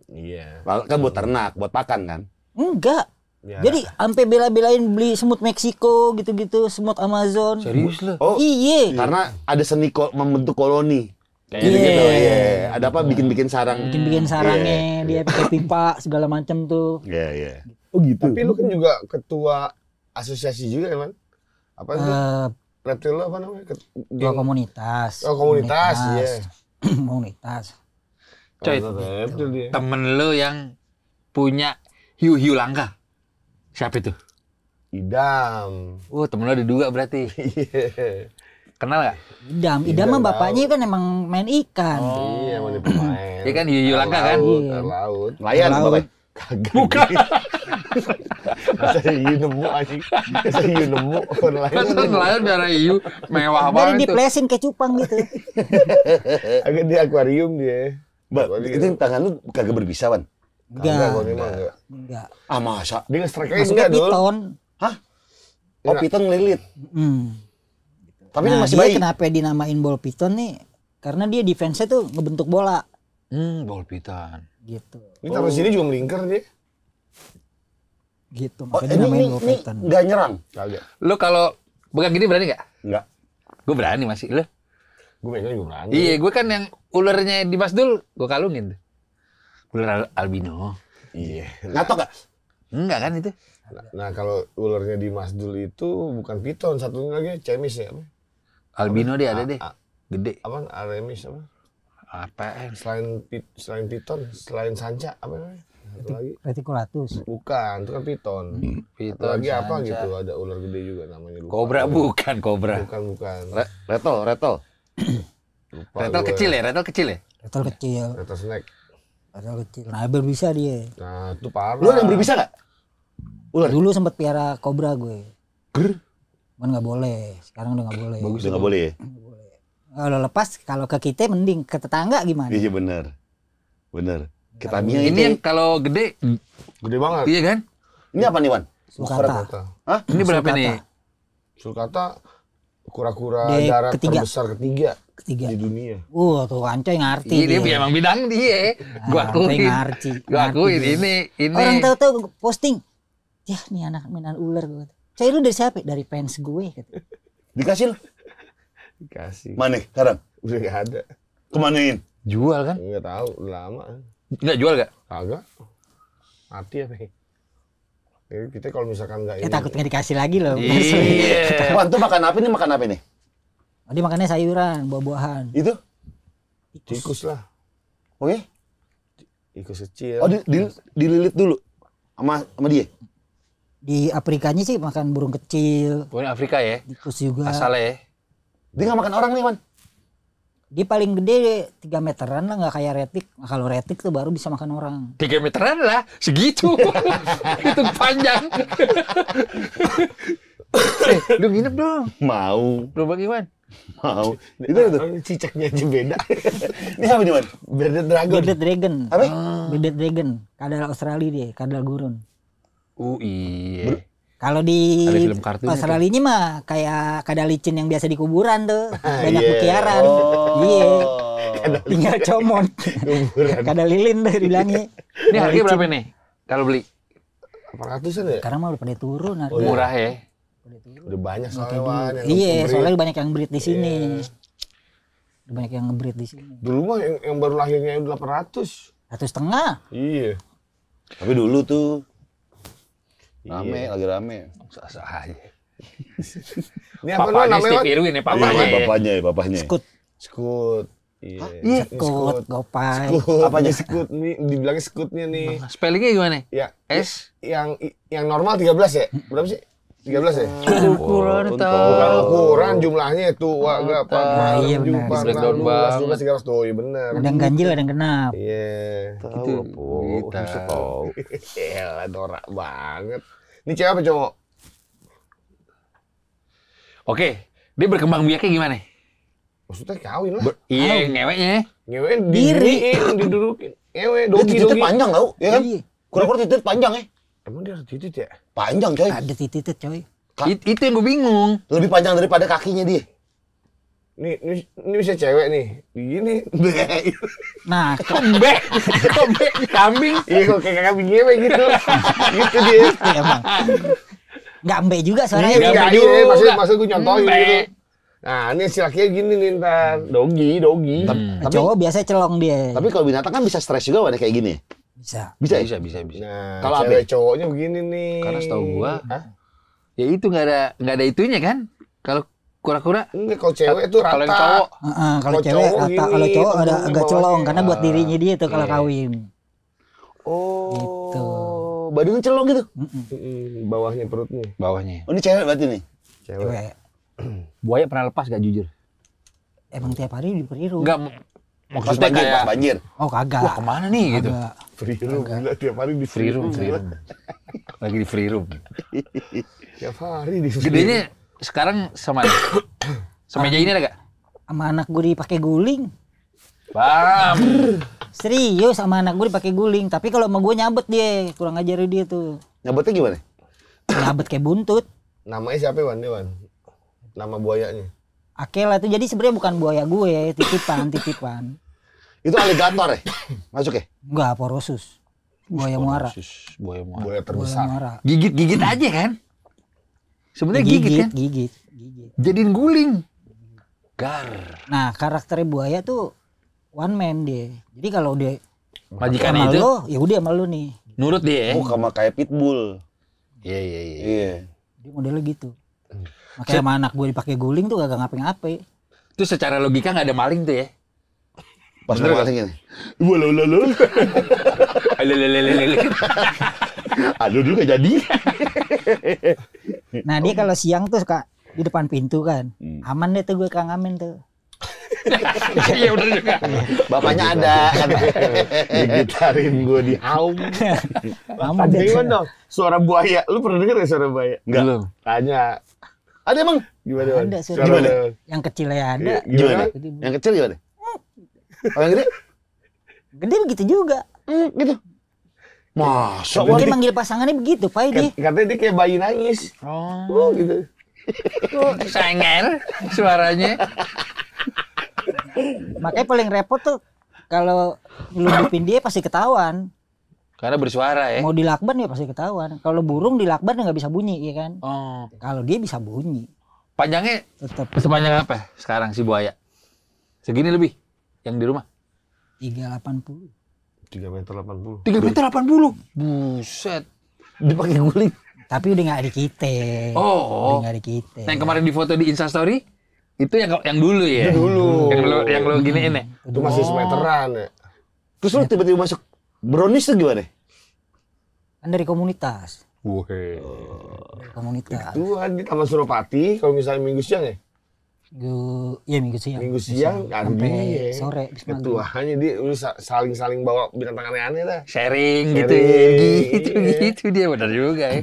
Iya. Laler kan buat ternak, buat pakan kan? Enggak. Biar- Jadi sampai bela-belain beli semut Meksiko gitu-gitu, semut Amazon. Serius lu? Oh, Iya. karena ada seni membentuk koloni. Kayak Iya. gitu. Iya. Ada apa bikin-bikin sarang. Bikin sarangnya, dia pakai pipa segala macam tuh. Iya, iya. Oh gitu. Tapi lu kan juga ketua asosiasi juga kan? Apa itu? Eh, Reptil lu apa namanya? Ketua komunitas. Oh, komunitas, iya. Komunitas. Coy, Reptil dia. temen lu yang punya hiu-hiu langka. Siapa itu? Idam. Oh, temen lu ada 2 berarti. Iya. Kenal nggak? Idam mah bapaknya kan emang main ikan. Iya, mau pemain. Dia kan hiu-hiu langka kan? Air laut. Layan Laut. bapak. Kagak. Bukan. Masa hiu nemu anjing. Masa hiu nemu. Orang lain Kan kan nelayan biara hiu mewah Dari banget tuh. diplesin kayak cupang gitu. agak di akuarium dia. Mbak, itu tangan lu kagak berbisa, Wan? Kagak, Enggak. kalau dia mah enggak. Enggak. Ah, masa? Dia nge-strike Masuknya enggak, Dul. piton. Hah? Oh, piton ngelilit. Tapi ini Nah, masih dia bayi. kenapa dinamain ball piton nih? Karena dia defense-nya tuh ngebentuk bola Bol piton. gitu. Ini taruh sini juga melingkar dia. Gitu. Oh, Makanya ini dinamain ball ini piton. nggak nyerang? Kagak. Lu kalau pegang gini berani nggak? Nggak. Gue berani masih. Lu? Gue megang juga berani. Iya, gue kan yang ulernya di Mas Dul, gue kalungin tuh. Ular albino. Iya. Ngatok nggak? Enggak kan itu? Nah, kalau ularnya di Masdul itu bukan piton, satunya lagi cemis ya. Apa? Albino dia ada deh. Gede. Apa? Aremis apa? Apaan? Selain piton, selain sanca apa namanya? Satu lagi. Reticulatus. Bukan, itu kan piton. Piton. Satu lagi apa sanca. gitu? Ada ular gede juga namanya lupa. Kobra bukan kobra. Bukan. Retol. Lupa Retel gue. kecil ya, retel kecil ya. Retol kecil. Retel snack. Retol kecil. Nah, berbisa dia. Nah, itu parah. Lu ada yang berbisa nggak? Ular. Dulu sempat piara kobra gue. Ger. Cuman nggak boleh. Sekarang udah nggak boleh. Bagus. Udah nggak boleh ya? Kalau lepas, kalau ke kita mending, ke tetangga gimana? Iya benar. Benar. Kita Ini yang kalau gede, Gede banget. iya kan? Ini apa nih, Wan? Sulcata. Hah? Ini berapa Sulcata. nih? Sulcata kura-kura Di darat ketiga. terbesar ketiga Ketiga. di dunia. Tuh Ancoy ngerti Ini dia emang bidang dia. Gua Ancoy akuin. ngerti. Gua akuin Ngerti dia. ini. Orang tahu-tahu posting. Ya nih anak mainan ular gue. Coy lu dari siapa? Dari fans gue kata. Dikasih lu? Dikasih. Mana sekarang? Udah gak ada. Kemanain? Jual kan? Enggak tahu, udah lama. Enggak jual gak? Kagak. Mati apa ya? Jadi kita kalau misalkan nggak Ya ini. takut nggak dikasih lagi loh. Iya. Wan tuh makan apa nih? Makan apa nih? Oh, dia makannya sayuran, buah-buahan. Itu? Tikus lah. Oh ya? Tikus kecil. Oh dililit dulu sama dia. Di Afrikanya sih makan burung kecil, Pokoknya Afrika ya. tikus juga. Asalnya ya. Dia nggak makan orang nih, Wan. Dia paling gede 3 meteran lah, nggak kayak retik. Nah, kalau retik tuh baru bisa makan orang. 3 meteran lah, segitu. Itu panjang. Lu nginep dong. Mau. Lu bagaimana? Mau. Itu tuh. Cicaknya aja beda. Ini apa nih, Man? Bearded Dragon. Bearded Dragon. Apa? Bearded Dragon. Kadal Australia dia, kadal gurun. Iya. Kalau di Ada film kartun Australia ini mah kayak kadal licin yang biasa di kuburan tuh. Banyak Iya. berkeliaran. Oh. Iya. Tinggal comot. Kuburan. Kadal lilin tuh dibilangnya. Ini harganya berapa nih? Kalau beli 800-an ya? Sekarang mah udah pada turun harga. murah ya. Udah banyak soalnya Wan. yang Iya, ngebreed. soalnya banyak yang breed di sini. Udah banyak yang ngebreed di sini. Dulu mah yang baru lahirnya 800. 1,5. Iya. Tapi dulu tuh rame, lagi rame. Sah-sah aja. Ini apa Papanya namanya? Steve Wan? Irwin ya, Iya, papanya. bapaknya. Skut, Skut. Iya. Iya. skut, gopai. Skut. Apanya? Skut nih, dibilangnya skutnya nih. Spellingnya gimana? Ya, S? yang normal 13 ya? Berapa sih? 13 ya? Ukuran Untuk- tahu. Bukan ukuran jumlahnya itu, wah enggak apa. Nah, iya benar. Breakdown banget. 12, 13, tuh, iya bener. Ada yang ganjil, ada yang genap. Iya. Tahu apa? Kita. Bisa tahu. Elah, norak banget. Ini cewek apa cowok? Oke, dia berkembang biaknya gimana? Maksudnya kawin lah. Iya, ngeweknya. Ngewe Diri. didudukin. Ngewe, Dia dogi, titiknya dogi. panjang tau, ya kan? Iya. Kurang-kurang titik panjang ya. Emang dia ada titit ya? Panjang coy. Ada titit coy. Itu yang gue bingung. Lebih panjang daripada kakinya dia. Ini bisa cewek nih. Begini. Nah, Kombe, kombe kambing. Iya, kok kayak kambing ngewe gitu. Gitu dia. emang. Nggak embe juga suaranya. Iya, Nggak iya, juga. maksud gue nyontohin Embe. gitu. Nah, ini si lakinya gini nih ntar. Dogi. Tapi Cowok biasanya celong dia. tapi kalau binatang kan bisa stres juga wadah kayak gini. Bisa. Bisa ya? Bisa. Nah, Kalau cewek cowoknya begini nih. Karena setahu gua, Hah? ya itu nggak ada itunya kan? Kalau kura-kura, Enggak, kalau cewek tuh rata. kalau yang cowok, Kalau Kalau cewek cowok rata, gini, kalau cowok ada punggungnya agak celong bawahnya. karena buat dirinya dia tuh kalau Iya. kawin. Oh. Gitu. Badannya celong gitu. Bawahnya perutnya. bawahnya. Oh, ini cewek berarti nih. Cewek. Cewek. Buaya pernah lepas gak jujur? Emang tiap hari di periru. Enggak, Pas maksudnya banjir, kayak, pas banjir. Oh kagak. wah kemana nih gitu? Kagak. Free room, gila tiap hari di Free room. Lagi di free room. Tiap hari di free room. Gedenya sekarang sama semeja ini ada gak? Sama anak gue dipakai guling. Bam. Serius sama anak gue dipakai guling. Tapi kalau sama gue nyabet dia, kurang ajar dia tuh. Nyabotnya gimana? Nyabet kayak buntut. Namanya siapa Wan? Dewan. Nama buayanya. Akela itu jadi sebenarnya bukan buaya gue, titipan. Itu aligator ya? Masuk ya? Enggak, porosus. Buaya muara. Buaya muara. Buaya Buaya terbesar. muara. Gigit aja kan? Sebenarnya gigit kan? Gigit. Jadiin guling. Gar. Nah, karakternya buaya tuh one man dia. Jadi kalau dia Majikan sama itu lo, ya udah sama lo nih. nurut dia. Oh, sama kayak pitbull. Iya. Iya. Dia modelnya gitu. Makanya sama anak gue dipakai guling tuh kagak ngapain-ngapain. Itu secara logika nggak ada maling tuh ya? Pas Bener mau gak? malingnya nih. Walau. Aduh, dulu gak jadi. Nah, dia kalau siang tuh suka di depan pintu kan. Hmm. Aman deh tuh gue Kang Amin tuh. Iya bener juga. Bapaknya ada. Digitarin gue di haum. Aman deh. Gimana dong? Suara buaya. Lu pernah denger ya suara buaya? Enggak. Belum. Tanya. Ada emang? Gimana Wan? Ada suara Suara- Gimana? Yang kecilnya ada. Iya, Gimana? Jadi Yang kecil gimana? Oh, yang gede? gede begitu juga. Gitu. Masa? Mungkin manggil pasangannya begitu, Pak dia. Katanya dia kayak bayi nangis. Oh, Gitu. Senger suaranya. Makanya paling repot tuh kalau nyelundupin dia pasti ketahuan. Karena bersuara ya. Mau dilakban ya pasti ketahuan. Kalau burung dilakban ya nggak bisa bunyi, ya kan? Oh. Kalau dia bisa bunyi, Panjangnya tetap sepanjang apa sekarang si buaya? Segini lebih yang di rumah? 380. 3,80 meter. 3,80 meter. Buset. Dipakai guling. Tapi udah nggak di kita. Oh. Udah nggak di kita. Yang kemarin di foto di Instastory itu yang dulu ya? Itu dulu. Yang lo giniin ya? Itu masih semeteran ya. Terus lu tiba-tiba masuk brownies tuh gimana? Kan dari komunitas. Wuhe. Dari komunitas. Itu di Taman Suropati kalau misalnya minggu siang ya. Minggu siang. Minggu siang ada sampai dia. sore habis maghrib. Ketuanya dia udah saling bawa binatang aneh-aneh dah. Sharing gitu Sharing. gitu dia benar juga ya.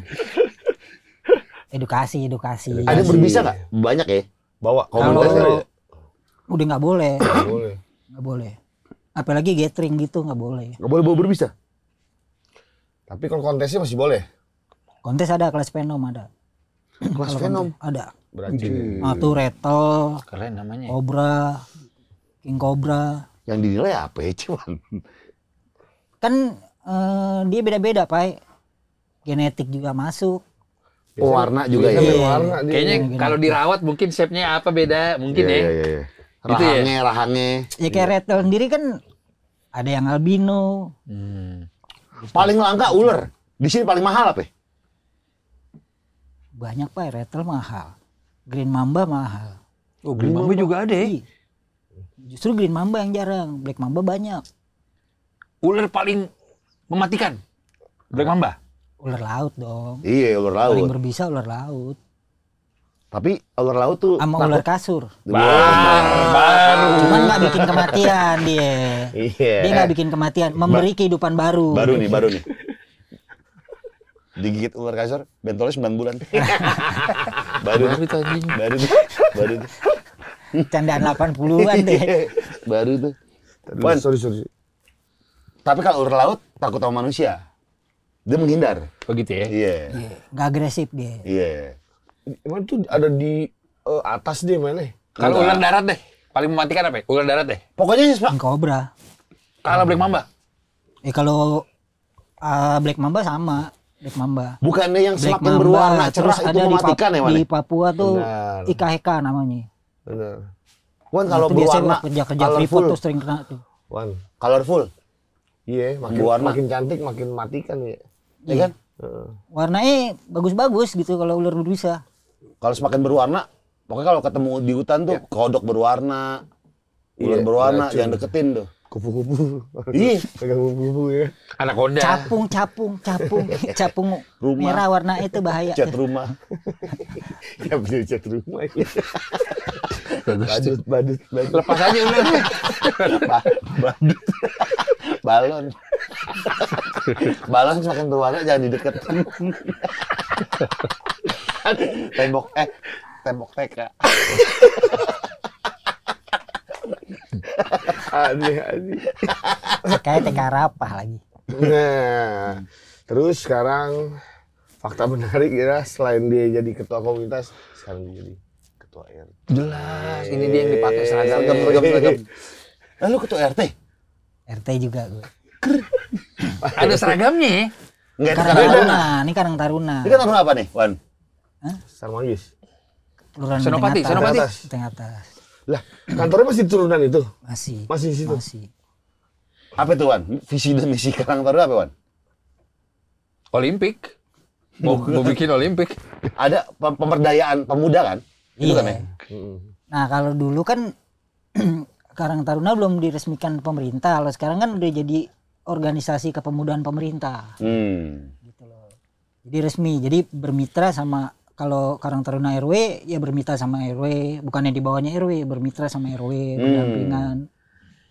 Edukasi. Iya Ada sih. berbisa nggak? Banyak ya? Bawa Kalau komunitas kali ya? udah nggak boleh, Nggak boleh. nggak boleh. Apalagi gathering gitu nggak boleh. Nggak boleh bawa berbisa? Tapi kalau kontesnya masih boleh. Kontes ada, kelas Venom ada. Kelas Kalau Venom? kontes ada. Beracun. Nah tuh Rattle, Keren namanya. Cobra, King Cobra. Yang dinilai apa ya cuman? Kan dia beda-beda Pak. Genetik juga masuk. Warna juga ya? Biasanya Iya. warna dia. Kayaknya Gini. kalau dirawat mungkin shape-nya apa beda, mungkin ya. Iya. Gitu ya? Rahangnya. Ya kayak Rattle sendiri kan ada yang albino. Paling langka ular. Di sini paling mahal apa ya? Banyak Pak, Rattle mahal. Green Mamba mahal. Oh, Green Mamba juga ada ya. Iya. Justru Green Mamba yang jarang, Black Mamba banyak. Ular paling mematikan. Black Mamba. Ular laut dong. Iya, ular laut. Paling berbisa ular laut. Tapi ular laut tuh Sama ular kasur. Baru. Cuman nggak bikin kematian dia. Iya. Dia nggak bikin kematian, memberi kehidupan baru. baru nih. Digigit ular kasar, bentolnya 9 bulan. baru Baru tuh anjing. baru tuh. Candaan 80-an deh. Baru tuh. Wan, sorry. Tapi kalau ular laut takut sama manusia. Dia menghindar. Begitu ya. Iya. Iya, nggak agresif dia. Iya. Emang tuh ada di atas dia mana? Kalau Enggak. ular darat deh, paling mematikan apa ya? Ular darat deh. Pokoknya sih, Pak. King Cobra. Kalau Black Mamba. Kalau Black Mamba sama. Black Mamba. Bukannya yang Black semakin Mamba, berwarna terus cerah itu ada mematikan ya, Wan? di Papua tuh Benar. IKHK namanya. Benar. Wan, kalau Itu biasanya berwarna kerja-kerja freeport colorful. tuh sering kena tuh. Wan. Colorful. Iya, makin Berwarna. makin cantik makin matikan ya. Ya kan? Heeh. Warnanya bagus-bagus gitu kalau ular berbisa. Kalau semakin berwarna, pokoknya kalau ketemu di hutan tuh kodok berwarna, ular Iya, berwarna, beracun. jangan deketin tuh. Kupu-kupu. Iya. Pegang kupu-kupu ya. Anaconda. Capung Rumah. merah warna itu bahaya. Cat rumah. Ya beli cat rumah ya. Bagus tuh. Badut. Lepas aja ularnya. Badut. Balon. Balon semakin berwarna jangan dideketin. Tembok TK. Aneh. Kayak TK Rapah lagi. Nah, terus sekarang fakta menarik ya, selain dia jadi ketua komunitas, sekarang dia jadi ketua RT. Jelas, ini dia yang dipakai seragam. Seragam. Lalu ketua RT? RT juga gue. Ada seragamnya ya. Enggak, itu Karang karang Taruna, ini Karang Taruna. Ini kan taruna apa nih, Wan? Sarmanggis. Kelurahan Senopati, Benteng Senopati. atas. Benteng atas. Lah, kantornya masih di turunan itu. Masih. Masih di situ? Masih. Apa itu, Wan? Visi dan misi Karang Taruna apa, Wan? Olimpik. Mau bikin Olimpik. Ada pemberdayaan pemuda kan? Itu Iya. kan ya? Nah kalau dulu kan Karang Taruna belum diresmikan pemerintah. Kalau sekarang kan udah jadi organisasi kepemudaan pemerintah. Gitu loh. Jadi resmi. Jadi bermitra sama, kalau Karang Taruna RW ya bermitra sama RW. Bukannya di bawahnya RW, bermitra sama RW, pendampingan.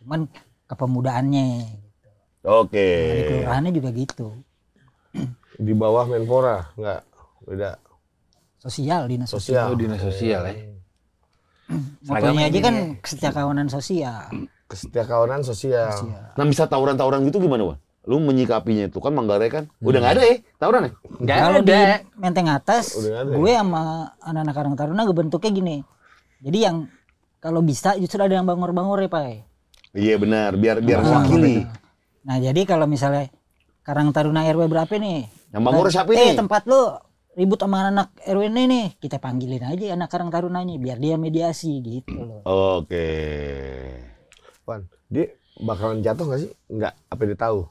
Cuman kepemudaannya. Oke. Nah, di kelurahannya juga gitu. Di bawah Menpora, enggak beda. Sosial, dinas sosial. Sosial. Oh, dinas sosial ya. Motonya aja ini kan kesetiakawanan sosial. Kesetiakawanan sosial. Nah, bisa tawuran-tawuran gitu gimana, Wan? Lu menyikapinya itu kan Manggarai kan udah nggak ada ya tawuran ya? Enggak Kalau di ada. Menteng Atas, Udah ada. gue sama anak-anak Karang Taruna bentuknya gini. Jadi yang kalau bisa justru ada yang bangor-bangor ya Pak. Iya benar, biar Nah, mewakili. Nah jadi kalau misalnya Karang Taruna RW berapa nih? Yang bangor siapa ini? Tempat lu ribut sama anak RW ini nih, kita panggilin aja anak Karang Tarunanya biar dia mediasi gitu loh. Oke. Wan, dia bakalan jatuh nggak sih? Enggak, apa dia tahu?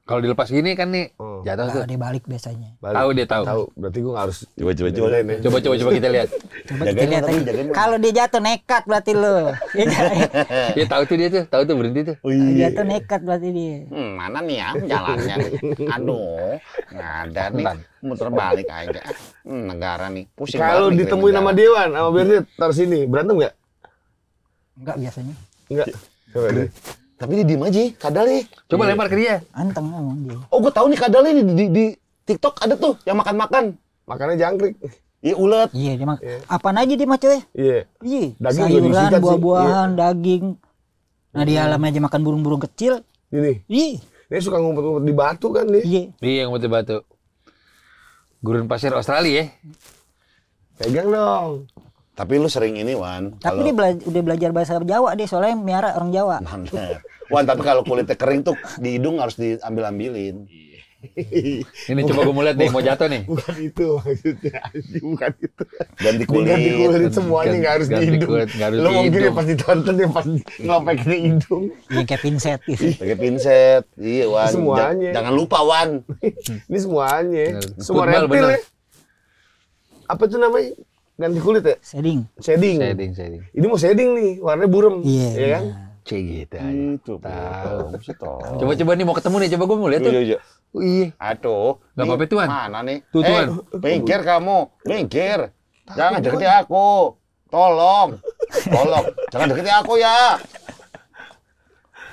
Kalau dilepas gini kan nih, Oh. jatuh tuh. Nah, dia balik biasanya. Balik. Tahu dia tahu. Tahu, berarti gua nggak harus Coba. jagain ya. Coba kita lihat. Coba Jagain kita lihat tapi aja. jagain. Kalau dia jatuh nekat berarti lo. Iya kan? Dia tahu tuh, dia tuh berhenti tuh. Oh, iya. Jatuh nekat berarti dia. Mana nih ya jalannya nih? Aduh, nggak ada nih. Bentar. Muter balik aja. Negara nih pusing. Kalau banget nih ditemuin negara. sama Dewan, sama Bernard, taruh sini, berantem nggak? Enggak biasanya. Enggak. Coba deh. Tapi dia diem aja, kadal ya. Coba lempar ke dia. Anteng emang dia. Oh, gue tahu nih kadalnya di TikTok ada tuh yang makan-makan. Makannya jangkrik. Iya ulet. Iya, dia mah apaan aja dia mah coy. Iya. Iya, Daging juga sayuran, disikat sih. buah-buahan, daging. Nah, dia alamnya aja makan burung-burung kecil. Ini. Iya. Dia suka ngumpet-ngumpet di batu kan dia. Iya. Iya, yang batu. Gurun pasir Australia ya. Pegang dong. Tapi lu sering ini, Wan. Tapi dia udah belajar bahasa Jawa dia, soalnya miara orang Jawa. Bener. Wan, tapi kalau kulitnya kering tuh di hidung harus diambil-ambilin. Ini coba gue mau lihat nih, mau jatuh nih. Bukan itu maksudnya. Bukan itu. Ganti kulit. Ganti kulit semuanya nggak harus di Ganti hidung. kulit, nggak harus Lo di mungkin hidung. pas ditonton dia pas ngelopek di hidung. Yang kayak pinset gitu. Pakai pinset. Iya, Wan. Semuanya. Jangan lupa, Wan. Ini semuanya. Bener. Semua Football, reptil bener. ya. Apa tuh namanya? Ganti kulit ya? Shading. Shading. Shading. Ini mau shading nih, warnanya burem. Iya. Ya kan? Cek gitu aja. Itu, tahu. Coba nih mau ketemu nih, coba gue mau lihat tuh. Iya. Oh, iya. Aduh. Nggak apa-apa, Tuan. Mana nih? Tuh, Tuan. Minggir kamu. Minggir. Jangan deketi aku. Tolong. Jangan deketi aku ya.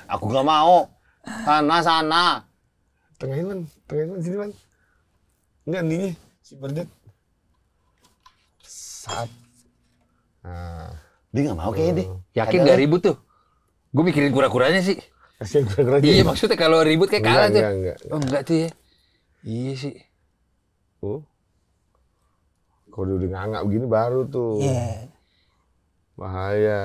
Aku nggak mau. Sana. Tengahin sini man. Enggak nih, si Berdet. Saat. Nah, Dia nggak mau kayaknya deh. Yakin nggak ribut tuh? Gue mikirin kura-kuranya sih. kasihan kura-kura aja. Iya, maksudnya kalau ribut kayak kalah tuh. Enggak. Oh, enggak tuh ya. Iya sih. Oh. Kalau dia udah ngangak begini baru tuh. Iya. Bahaya.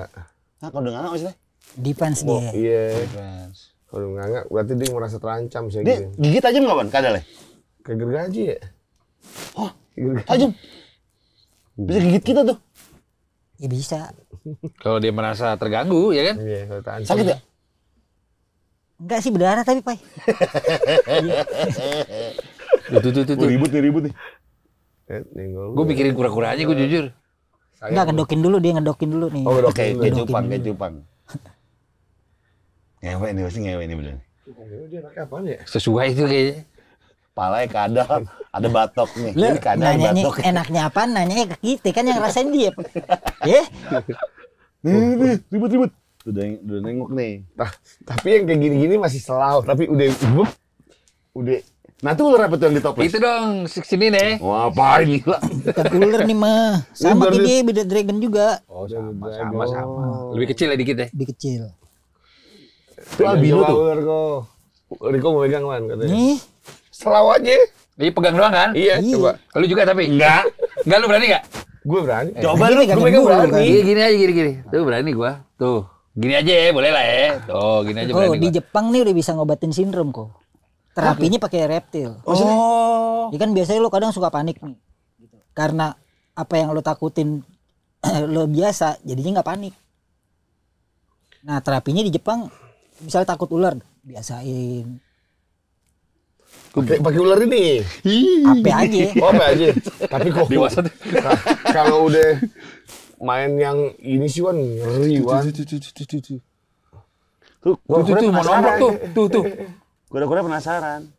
Nah, kalau udah nggak maksudnya? Defense Oh, dia. iya. Fans. Kalau udah ngangak berarti dia merasa terancam sih Dia gitu. gigit aja nggak, Wan? Kadalnya? Kayak gergaji ya? Oh, Gergaji. tajam. Bisa gigit kita tuh. Ya bisa. Kalau dia merasa terganggu, ya kan? Iya, kalau terancam. Sakit ya? Enggak sih berdarah tapi, Pai. Tuh. Ribut nih. Gue mikirin kura-kuranya, gue jujur. Enggak, ngedokin dulu dia, ngedokin dulu nih. Oh, ngedokin Kayak dulu. kayak cupang. Ngewe nih, pasti ngewe nih bener. Dia pakai apaan ya? Sesuai itu kayaknya. Palanya kadal, ada batok nih. Lu Ini kadal nanyanya batok. enaknya apa? Nanyanya ke kita kan yang ngerasain dia. Ya? Nih, ribut. Udah nengok nih. Nah, tapi yang kayak gini-gini masih selau, tapi udah Nah, tuh ular apa tuh yang di toples? Itu dong, sini nih. Wah, apa ini lah? Bukan ular nih mah. Sama kayak dia, beda dragon juga. Oh, sama. Lebih kecil ya dikit ya. Lebih kecil. Itu albino tuh. Riko mau pegang man katanya. Nih, Selau aja. Ini pegang doang kan? Iya, Iya. coba. Lu juga tapi? Enggak, lu berani enggak? Gue berani. Coba dia lu, pegang gue pegang dulu berani. kan. Iya, gini aja, gini. Tuh berani gua. Tuh. Gini aja ya, boleh lah ya. Tuh, gini aja Oh, berani di gua. Jepang nih udah bisa ngobatin sindrom kok. Terapinya pakai reptil. Oh. Ya kan biasanya lo kadang suka panik nih. Gitu. Karena apa yang lo takutin lo biasa, jadinya nggak panik. Nah, terapinya di Jepang misalnya takut ular, biasain. Pakai ular ini. Apa aja. Oh, apa aja. Tapi kok Dewasa tuh. kalau udah main yang ini sih Wan ngeri Wan. Tuh, Tuh, mau nongkrong tuh. Kura-kura penasaran.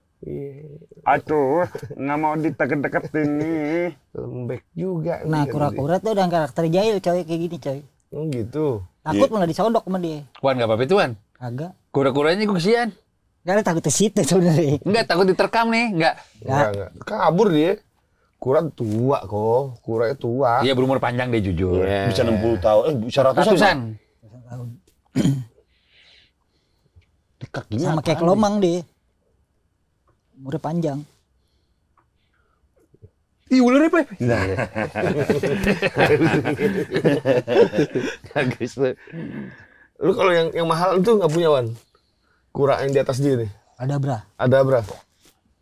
Aduh, nggak mau dideket-deketin nih. Lembek juga. Nah, kura-kura tuh udah karakter jahil coy, kayak gini coy. Oh, gitu. Takut malah disodok sama dia. Wan, enggak apa-apa tuan. Agak. Kura-kuranya gue kesian. Gak ada takut ke situ sebenarnya. Enggak, takut diterkam nih. Enggak. Enggak. Kabur dia. Kura tua kok. Kuranya tua. Iya, berumur panjang deh jujur. Bisa 60 tahun, bisa ratusan. Ratusan. Di kakinya Sama kayak apaan kelomang dia. Umurnya panjang. Ih, ularnya apa? Bagus tuh. Lu kalau yang mahal itu nggak punya Wan? Kura yang di atas dia nih. Ada bra. Ada berapa?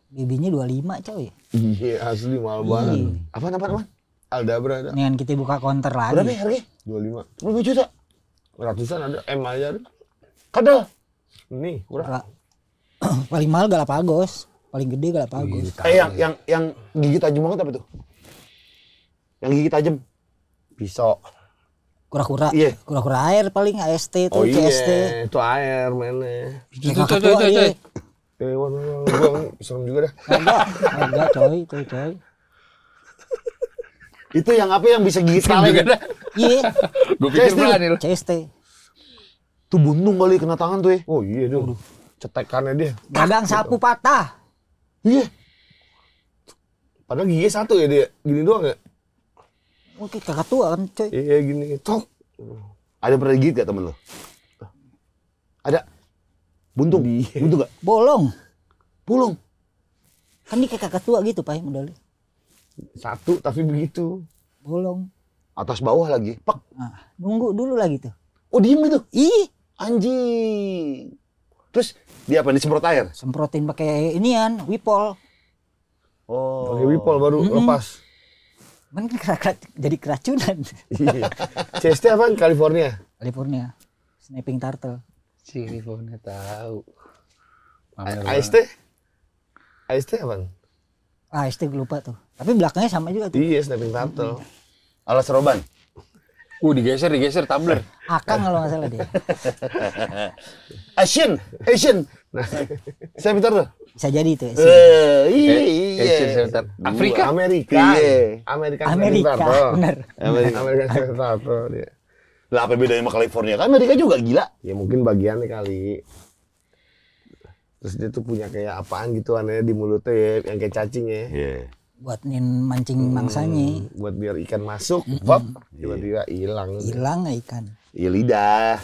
Bibinya 25 coy. Iya asli mahal banget. Apaan? Aldabra ada. Dengan kita buka counter lagi. Berapa ya harganya? 25. 20 juta. Ratusan ada. M aja ada. Kadal. Nih kura. Ra- Paling mahal Galapagos. Paling gede Galapagos. Yang gigi tajam banget apa tuh? Yang gigi tajam. Pisau. Kura-kura. Iya. Kura-kura air paling AST tuh, Oh CST. iya, itu air mainnya. Kayak kakak tua dia. Wan, gua serem juga dah. Agak coy, itu coy. Itu yang apa yang bisa gigit tali gitu? Iya, Gue pikir CST. berani lu. CST. Tuh buntung kali kena tangan tuh ya. Oh iya dong. Cetekannya dia. Gagang sapu patah. Iya. Padahal gigi satu ya dia, gini doang ya? Oke, kakak tua kan coy. Iya gini, tok. Ada pernah digigit gak temen lo? Ada? Buntung? Buntung gak? Bolong. Bolong? Kan dia kayak kakak tua gitu Pak modalnya. Satu tapi begitu. Bolong. Atas bawah lagi? Pak. Nah, nunggu dulu lagi tuh. Oh diem gitu? Ih, Anjing. Terus dia apa? Disemprot air? semprotin pakai inian, Wipol. Oh. Pakai Wipol baru lepas. Man jadi keracunan. Iya. CST apaan? California? California. Snapping turtle. California tahu. AST? AST apaan? Ah, ST gue lupa tuh. Tapi belakangnya sama juga tuh. Iya, snapping turtle. Alas roban? Digeser tumbler. Akang kalau nggak salah dia. Asian. Saya bentar tuh. Bisa jadi tuh. Iya. Afrika? Amerika. Iya. Amerika. Bener. Amerika snapping turtle dia. Lah apa bedanya sama California? Kan Amerika juga gila. Ya mungkin bagiannya kali. Terus dia tuh punya kayak apaan gitu aneh di mulutnya ya, yang kayak cacing ya. Iya. Buat mancing mangsanya. Buat biar ikan masuk, pop, tiba-tiba hilang. Hilang nggak ikan. Iya lidah.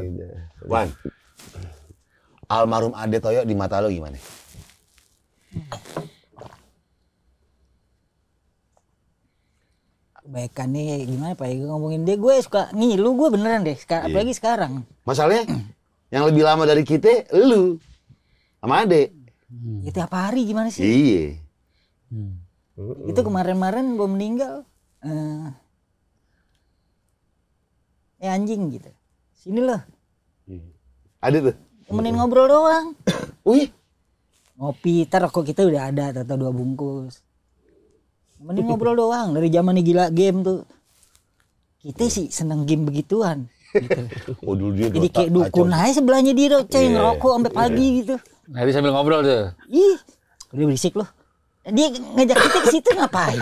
Lidah. Wan. Almarhum Ade Toyo di mata lo gimana? Kebaikannya gimana Pak? Ngomongin dia gue suka ngilu gue beneran deh. Apalagi sekarang. Masalahnya yang lebih lama dari kita, lu sama Ade. Ya tiap hari gimana sih? Iya. Itu kemarin-kemarin gue meninggal. Anjing gitu. Sini loh. Ade tuh. Temenin ngobrol doang. Wih. Ngopi, ntar rokok kita udah ada atau 2 bungkus. Temenin ngobrol doang. Dari zaman gila game tuh. Kita sih seneng game begituan. Gitu. Oh dulu dia Jadi kayak dukun aja sebelahnya dia coy, ngerokok sampai pagi gitu. Nah, dia sambil ngobrol tuh. Ih, udah berisik loh. Dia ngajak kita ke situ ngapain?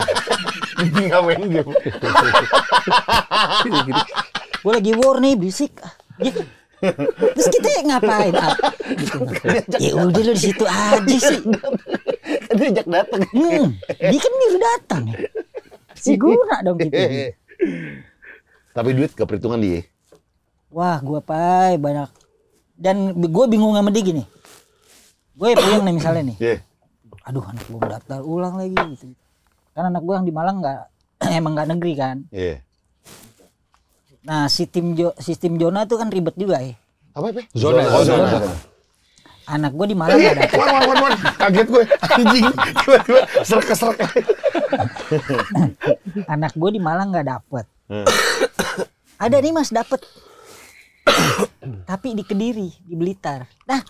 Dia nggak main game. Gue lagi war nih, berisik. Ya. Terus kita ngapain? Gitu. Ya udah lo di situ aja sih. Kan dia ajak datang. Dia kan nyuruh datang ya. Si guna dong gitu. Tapi duit ke perhitungan dia. Wah, gue pai banyak. Dan gue bingung sama dia gini. Gue puyeng nih misalnya nih. Iya. Aduh, anak gue daftar ulang lagi gitu. Kan anak gue yang di Malang emang nggak negeri kan. Iya. Nah, sistem zona tuh kan ribet juga ya. Apa? Zona. Anak gue di Malang nggak dapet. Wan. Kaget gue. Anjing. Tiba-tiba serak-serak. Anak gue di Malang nggak dapet. Ada nih Mas dapet. Tapi di Kediri, di Blitar. Nah,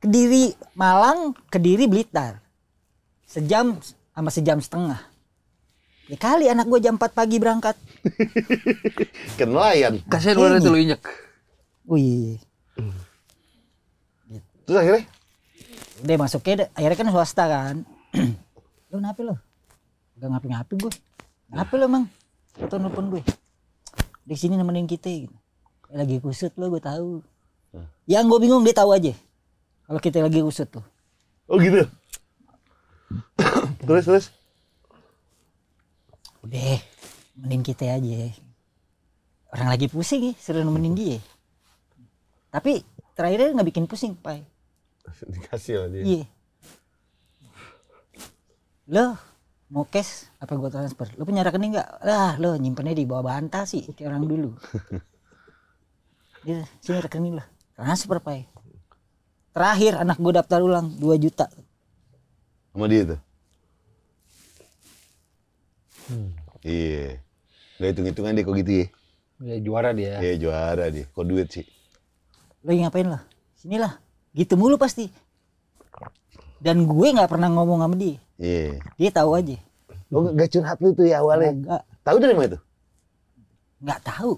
Kediri Malang, Kediri Blitar. Sejam sama sejam setengah. Ya kali anak gue jam 4 pagi berangkat. Kenelayan. Kasihan udah itu lu injek. Wih. Terus akhirnya? Udah masuknya, akhirnya kan swasta kan. Lu kenapa lo? Gak ngapain gue. Kenapa lo emang? Telepon gue. Di sini nemenin kita gitu. Lagi kusut lo, gue tahu. Yang gue bingung dia tahu aja. Kalau kita lagi kusut tuh. Oh gitu. Terus. Udah, nemenin kita aja. Orang lagi pusing ya, suruh nemenin dia. Tapi terakhirnya nggak bikin pusing, Pak. Dikasih sama dia. Iya. Lo mau cash apa gue transfer? Lo punya rekening nggak? Lah, lo nyimpennya di bawah bantal sih, kayak orang dulu. Dia, sini rekening lo. Transfer, Pak. Terakhir anak gue daftar ulang 2 juta. Sama dia tuh. Iya. Gak hitung-hitungan deh kok gitu ya. Ya juara dia. Iya juara dia. Kok duit sih. Lo ngapain lo? Sinilah. Gitu mulu pasti. Dan gue nggak pernah ngomong sama dia. Iya. Dia tahu aja. Lo gak curhat lu tuh ya awalnya. Enggak. Tahu dari mana tuh? Nggak tahu.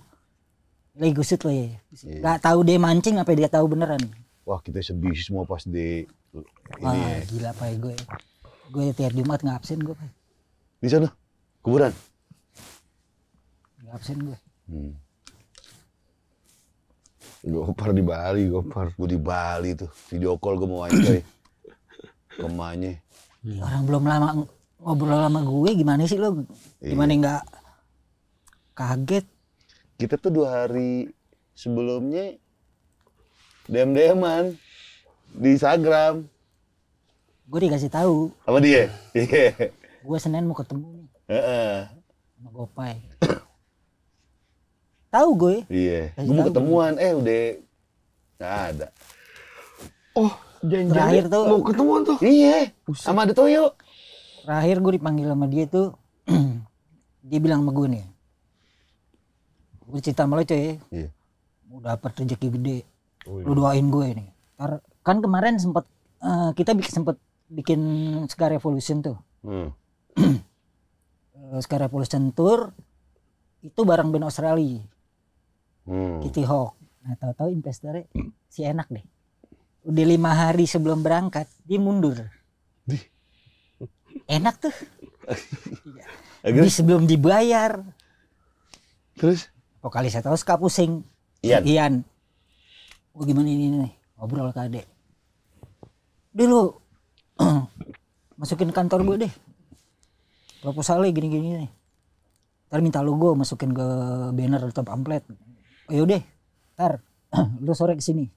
Lagi gusut lo ya. Nggak tahu dia mancing apa dia tahu beneran. Wah kita sedih semua pas di Wah ini. gila Pak gue. Gue tiap Jumat nggak absen gue Pak. Di sana kuburan. Nggak absen gue. Gopar di Bali, Gopar. Gue di Bali tuh. Video call gue mau anjay. Kemanya. Orang belum lama ngobrol sama gue, gimana sih lo? Gimana nggak kaget? Kita tuh 2 hari sebelumnya DM-an di Instagram. Gue dikasih tahu. Sama dia? Iya. Gue Senin mau ketemu nih sama Gopay. Tahu gue. Iya. Kasih Gue mau tahu. ketemuan, udah nggak ada. Oh, janjian Terakhir tuh- mau ketemuan tuh. Iya. Sama ada Toyo. Terakhir gue dipanggil sama dia tuh, dia bilang sama gue nih, gue cerita sama lo coy, Iya. mau dapat rezeki gede, Oh, iya. lu doain gue nih. Kan kemarin kita sempet bikin Scar Revolution tuh. Scar Revolution Tour itu bareng band Australia, Kitty Hawk. Nah tahu-tahu investornya si enak deh. Udah 5 hari sebelum berangkat dia mundur. Enak tuh. Di sebelum dibayar. Terus? Vokalis saya tahu ska pusing. Ian. Oh gimana ini nih? Ngobrol ke adek. Udah lu masukin kantor gue deh. Proposalnya gini-gini nih. Ntar minta logo masukin ke banner atau pamflet. Oh yaudah, ntar lu sore kesini.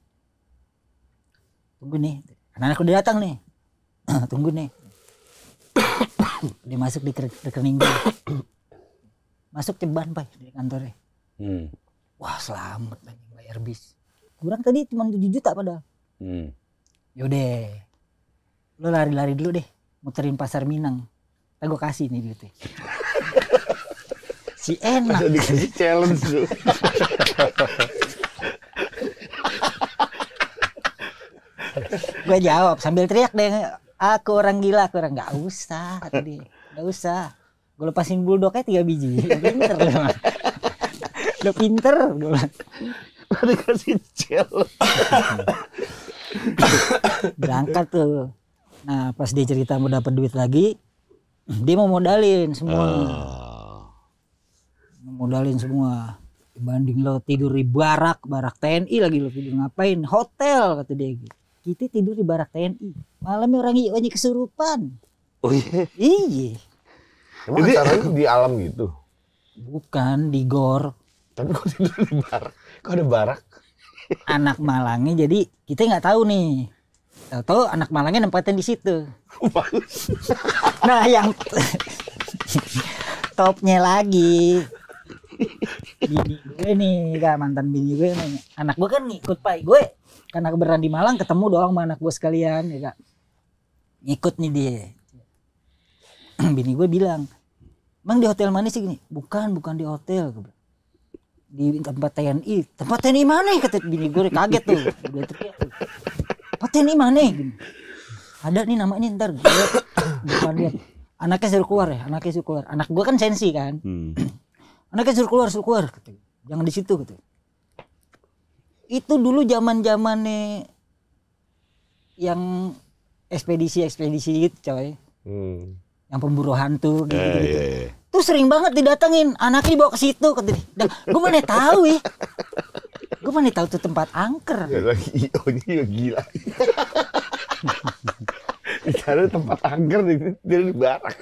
Tunggu nih, anak-anak udah datang nih. Tunggu nih. Dia masuk di rekening gue. Masuk ceban Pak di kantornya. Wah selamat bayar bis. Kurang tadi cuma 7 juta padahal. Yaudah, lu lari-lari dulu deh. Muterin pasar Minang. Ntar gue kasih nih duitnya. Si enak. Masa dikasih challenge lu. Gue jawab sambil teriak deh, aku orang gila, aku orang nggak usah tadi, nggak usah. Gue lepasin bulldognya 3 biji, lo pinter lo, lo pinter, gue bilang. Dikasih challenge. Berangkat tuh. Nah pas dia cerita mau dapat duit lagi, dia mau modalin semua, modalin semua. Dibanding lo tidur di barak TNI lagi, lo tidur ngapain? Hotel kata dia gitu. Kita tidur di barak TNI. Malamnya orang IO-nya kesurupan. Oh iya. Iya. Emang acaranya di alam gitu? Bukan di gor. Tapi kok tidur di barak? Kok ada barak? Anak Malangnya jadi kita nggak tahu nih. Tahu anak Malangnya nempatin di situ. Bagus. Nah yang topnya lagi. Bini gue nih, kak mantan bini gue nih. Anak gue kan ngikut Pak. Gue karena keberadaan di Malang ketemu doang sama anak gue sekalian ya kak. Ngikut nih dia. Bini gue bilang, "Emang di hotel mana sih gini?" Bukan di hotel. Di tempat TNI. Tempat TNI mana? Kata bini gue kaget tuh. Dia teriak tuh. Tempat TNI mana? Gini. Ada nih nama ini ntar. Bukan lihat. Anaknya suruh keluar ya. Anak gue kan sensi kan. Anaknya suruh keluar. Kata. Jangan di situ. Kata. Itu dulu zaman-zamannya yang ekspedisi gitu coy. Yang pemburu hantu gitu. Iya. Tuh sering banget didatengin, anaknya dibawa ke situ kata dia. Gue mana tahu ya. Gue mana tahu tuh tempat angker. Ya lagi IO-nya juga gila. Karena tempat angker dia di barak.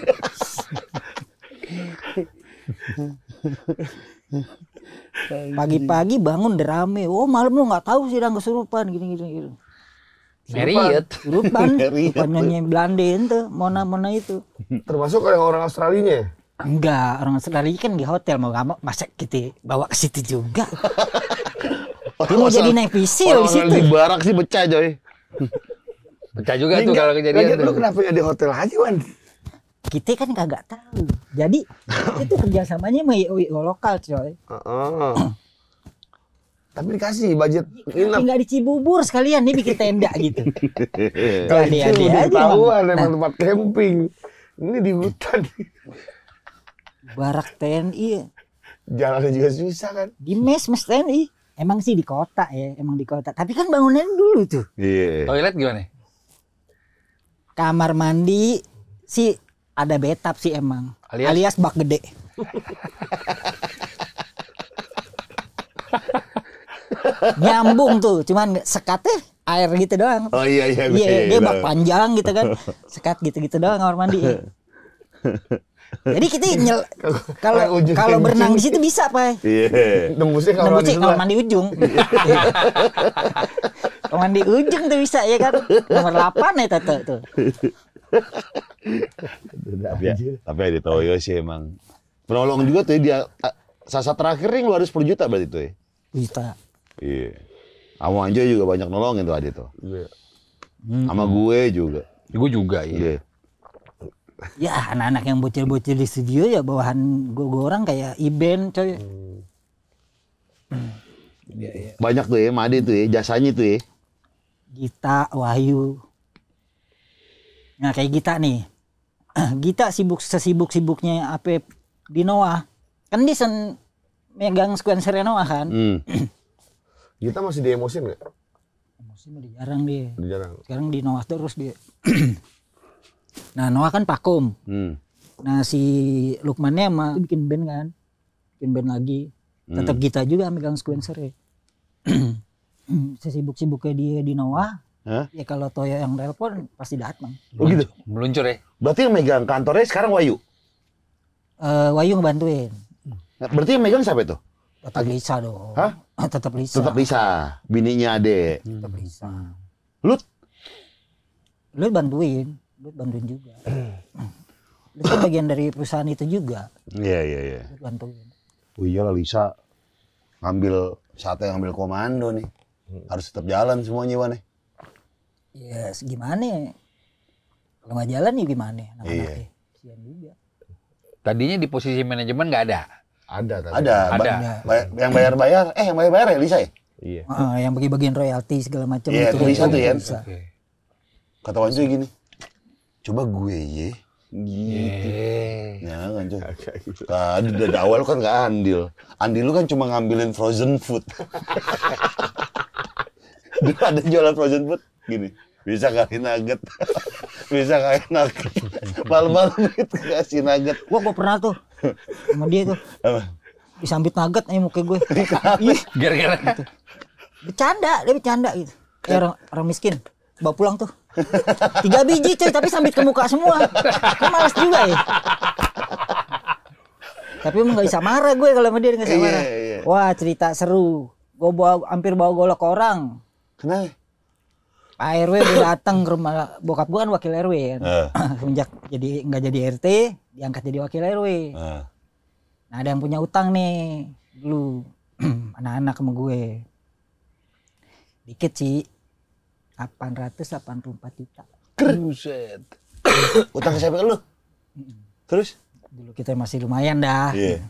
Pagi-pagi bangun udah rame. Oh malam lu nggak tahu sih udah kesurupan gini. Marriott. Kesurupan. Bukannya Belanda itu, Mona itu. Termasuk orang Australinya. Enggak, orang Australia kan di hotel mau nggak mau masa kita bawa ke situ juga. Dia mau jadi Navy SEAL di situ. Di barak sih pecah coy. Pecah juga tuh kalau kejadian Lagi, tuh. lu kenapa nggak di hotel aja Wan? Kita kan kagak tahu. Jadi itu kerjasamanya sama IO lokal coy. Tapi dikasih budget nginep. Tinggal di Cibubur sekalian nih bikin tenda gitu. Kalau Jadi itu aja tahuan emang. emang tempat camping. Ini di hutan. Barak TNI Jalannya juga susah kan. di mes TNI. Emang sih di kota ya, Tapi kan bangunannya dulu tuh. Iya. Toilet gimana? Kamar mandi sih ada bathtub sih emang. Alias bak gede. Nyambung tuh, cuman sekatnya air gitu doang. Oh iya. Iya, dia bak panjang gitu kan. Sekat gitu-gitu doang kamar mandi. Jadi kita kalau berenang di situ bisa, Pak. Iya. Nembusnya Kamar mandi ujung. Kamar mandi ujung tuh bisa ya kan. Nomor 8 ya tuh. Tapi ada Toyo sih emang. Penolong juga tuh dia. Sasa terakhir yang lu harus 10 juta berarti tuh ya? Juta. Iya. Sama Anjo juga banyak nolongin tuh Adi tuh. Iya. Sama gue juga. Gue juga Iya. Ya anak-anak yang bocil-bocil di studio ya bawahan gue orang kayak Iben coy. Banyak tuh ya, Made tuh ya, jasanya tuh ya. Gita, Wahyu. Nah kayak Gita nih. Gita sesibuk-sibuknya apa di Noah. Kan dia megang sequencer Noah kan. Kita masih di emosin nggak? Emosi mah jarang dia. Jarang. Sekarang di Noah terus dia. Nah Noah kan vakum. Nah si Lukmannya sama bikin band kan. Bikin band lagi. Tetap Gita juga megang sequencer ya. Sesibuk-sibuknya dia di Noah. Ya kalau Toyo yang telepon pasti datang. Oh gitu? Meluncur ya? Berarti yang megang kantornya sekarang Wahyu? Wahyu ngebantuin. Berarti yang megang siapa itu? Tetap Lisa dong. Hah? Tetap Lisa. Tetap Lisa, bininya Ade. Tetap Lisa. Lut bantuin juga. Lu kan bagian dari perusahaan itu juga. Iya. Lu bantuin. Oh iyalah Lisa saatnya ngambil komando nih. Harus tetap jalan semuanya Wan. Ya gimana ya? Kalau nggak jalan ya gimana? Iya. Sian juga. Tadinya di posisi manajemen nggak ada. Ada. Yang bayar-bayar ya Lisa ya? Iya. Yang bagi-bagian royalti segala macam. Iya, itu Lisa tuh ya. Okay. Kata Wanjo gini, coba gue ye. Gitu. Jangan coy. Tadi dari awal kan nggak andil. Andil lu kan cuma ngambilin frozen food. Dulu ada jualan frozen food gini. Bisa kali nugget. Bisa kali nugget. Malam-malam itu kasih nugget. Gua pernah tuh sama dia tuh. Apa? Disambit nugget muka gue. Gara-gara gitu. Dia bercanda gitu. Kayak orang miskin. Bawa pulang tuh. 3 biji coy, tapi sambit ke muka semua. Gue males juga ya. Tapi emang gak bisa marah gue kalau sama dia gak bisa marah. Iya. Wah cerita seru. Gue hampir bawa golok ke orang. Kenapa? Pak RW udah datang ke rumah. Bokap gue kan wakil RW kan. Semenjak nggak jadi RT, diangkat jadi wakil RW. Nah ada yang punya utang nih dulu. Anak-anak sama gue. Dikit sih. 884 juta. Buset. Utang ke siapa lu? Terus? Dulu kita masih lumayan dah. Iya.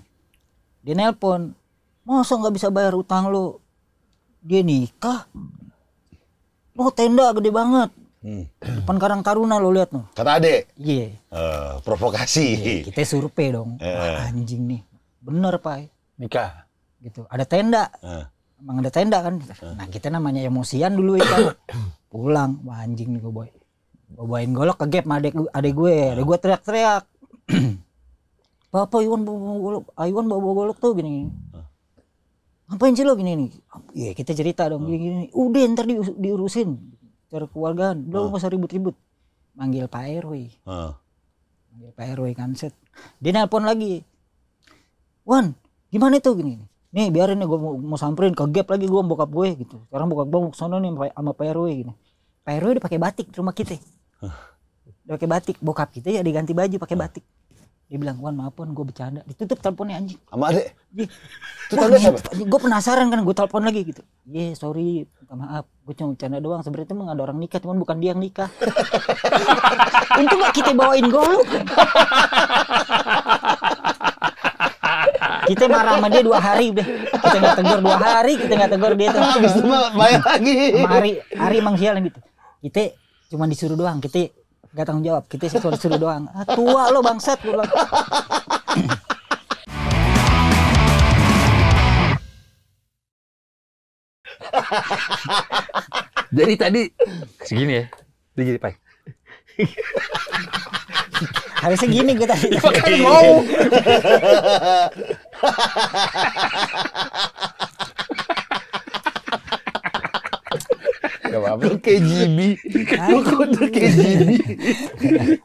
Dia nelpon. Masa nggak bisa bayar utang lu? Dia nikah. Lu tenda gede banget. Depan Karang Taruna lo lihat no. Kata Ade. Iya. Provokasi. Kita survei dong. Wah, anjing nih. Bener Pak. nikah. Gitu. Ada tenda. Emang ada tenda kan. Nah kita namanya emosian dulu ya kan. Pulang, wah anjing nih gue bawain golok ke gap sama adek gue teriak-teriak. Papa Iwan bawa golok tuh gini. Ngapain sih lo gini nih? Iya kita cerita dong gini. Udah ntar diurusin cara keluargaan. Udah nggak usah ribut-ribut. Manggil Pak RW. Manggil Pak RW kan set. Dia nelpon lagi. Wan, gimana tuh gini? Nih biarin nih gue mau samperin ke gap lagi gue bokap gue gitu. Sekarang bokap gue mau kesana nih sama Pak RW gini. Pak RW udah pakai batik di rumah kita. Udah pakai batik. Bokap kita ya diganti baju pakai batik. Dia bilang, Wan maaf Wan gue bercanda. Ditutup teleponnya anjing. Sama Adek? Itu tanda siapa? Gue penasaran kan gue telepon lagi gitu. Sorry minta maaf. Gue cuma bercanda doang. Sebenarnya emang ada orang nikah cuman bukan dia yang nikah. Untung gak kita bawain golok. Kita marah sama dia 2 hari udah. Kita nggak tegur 2 hari, kita nggak tegur dia tuh. Habis itu bayar lagi. Sama Ari emang sialan gitu. Kita cuma disuruh doang, kita nggak tanggung jawab. Kita disuruh doang. Tua lo bangsat lo. Jadi tadi segini ya. Dia jadi Pak. Harusnya gini gue tadi. Kan mau. KGB. KGB.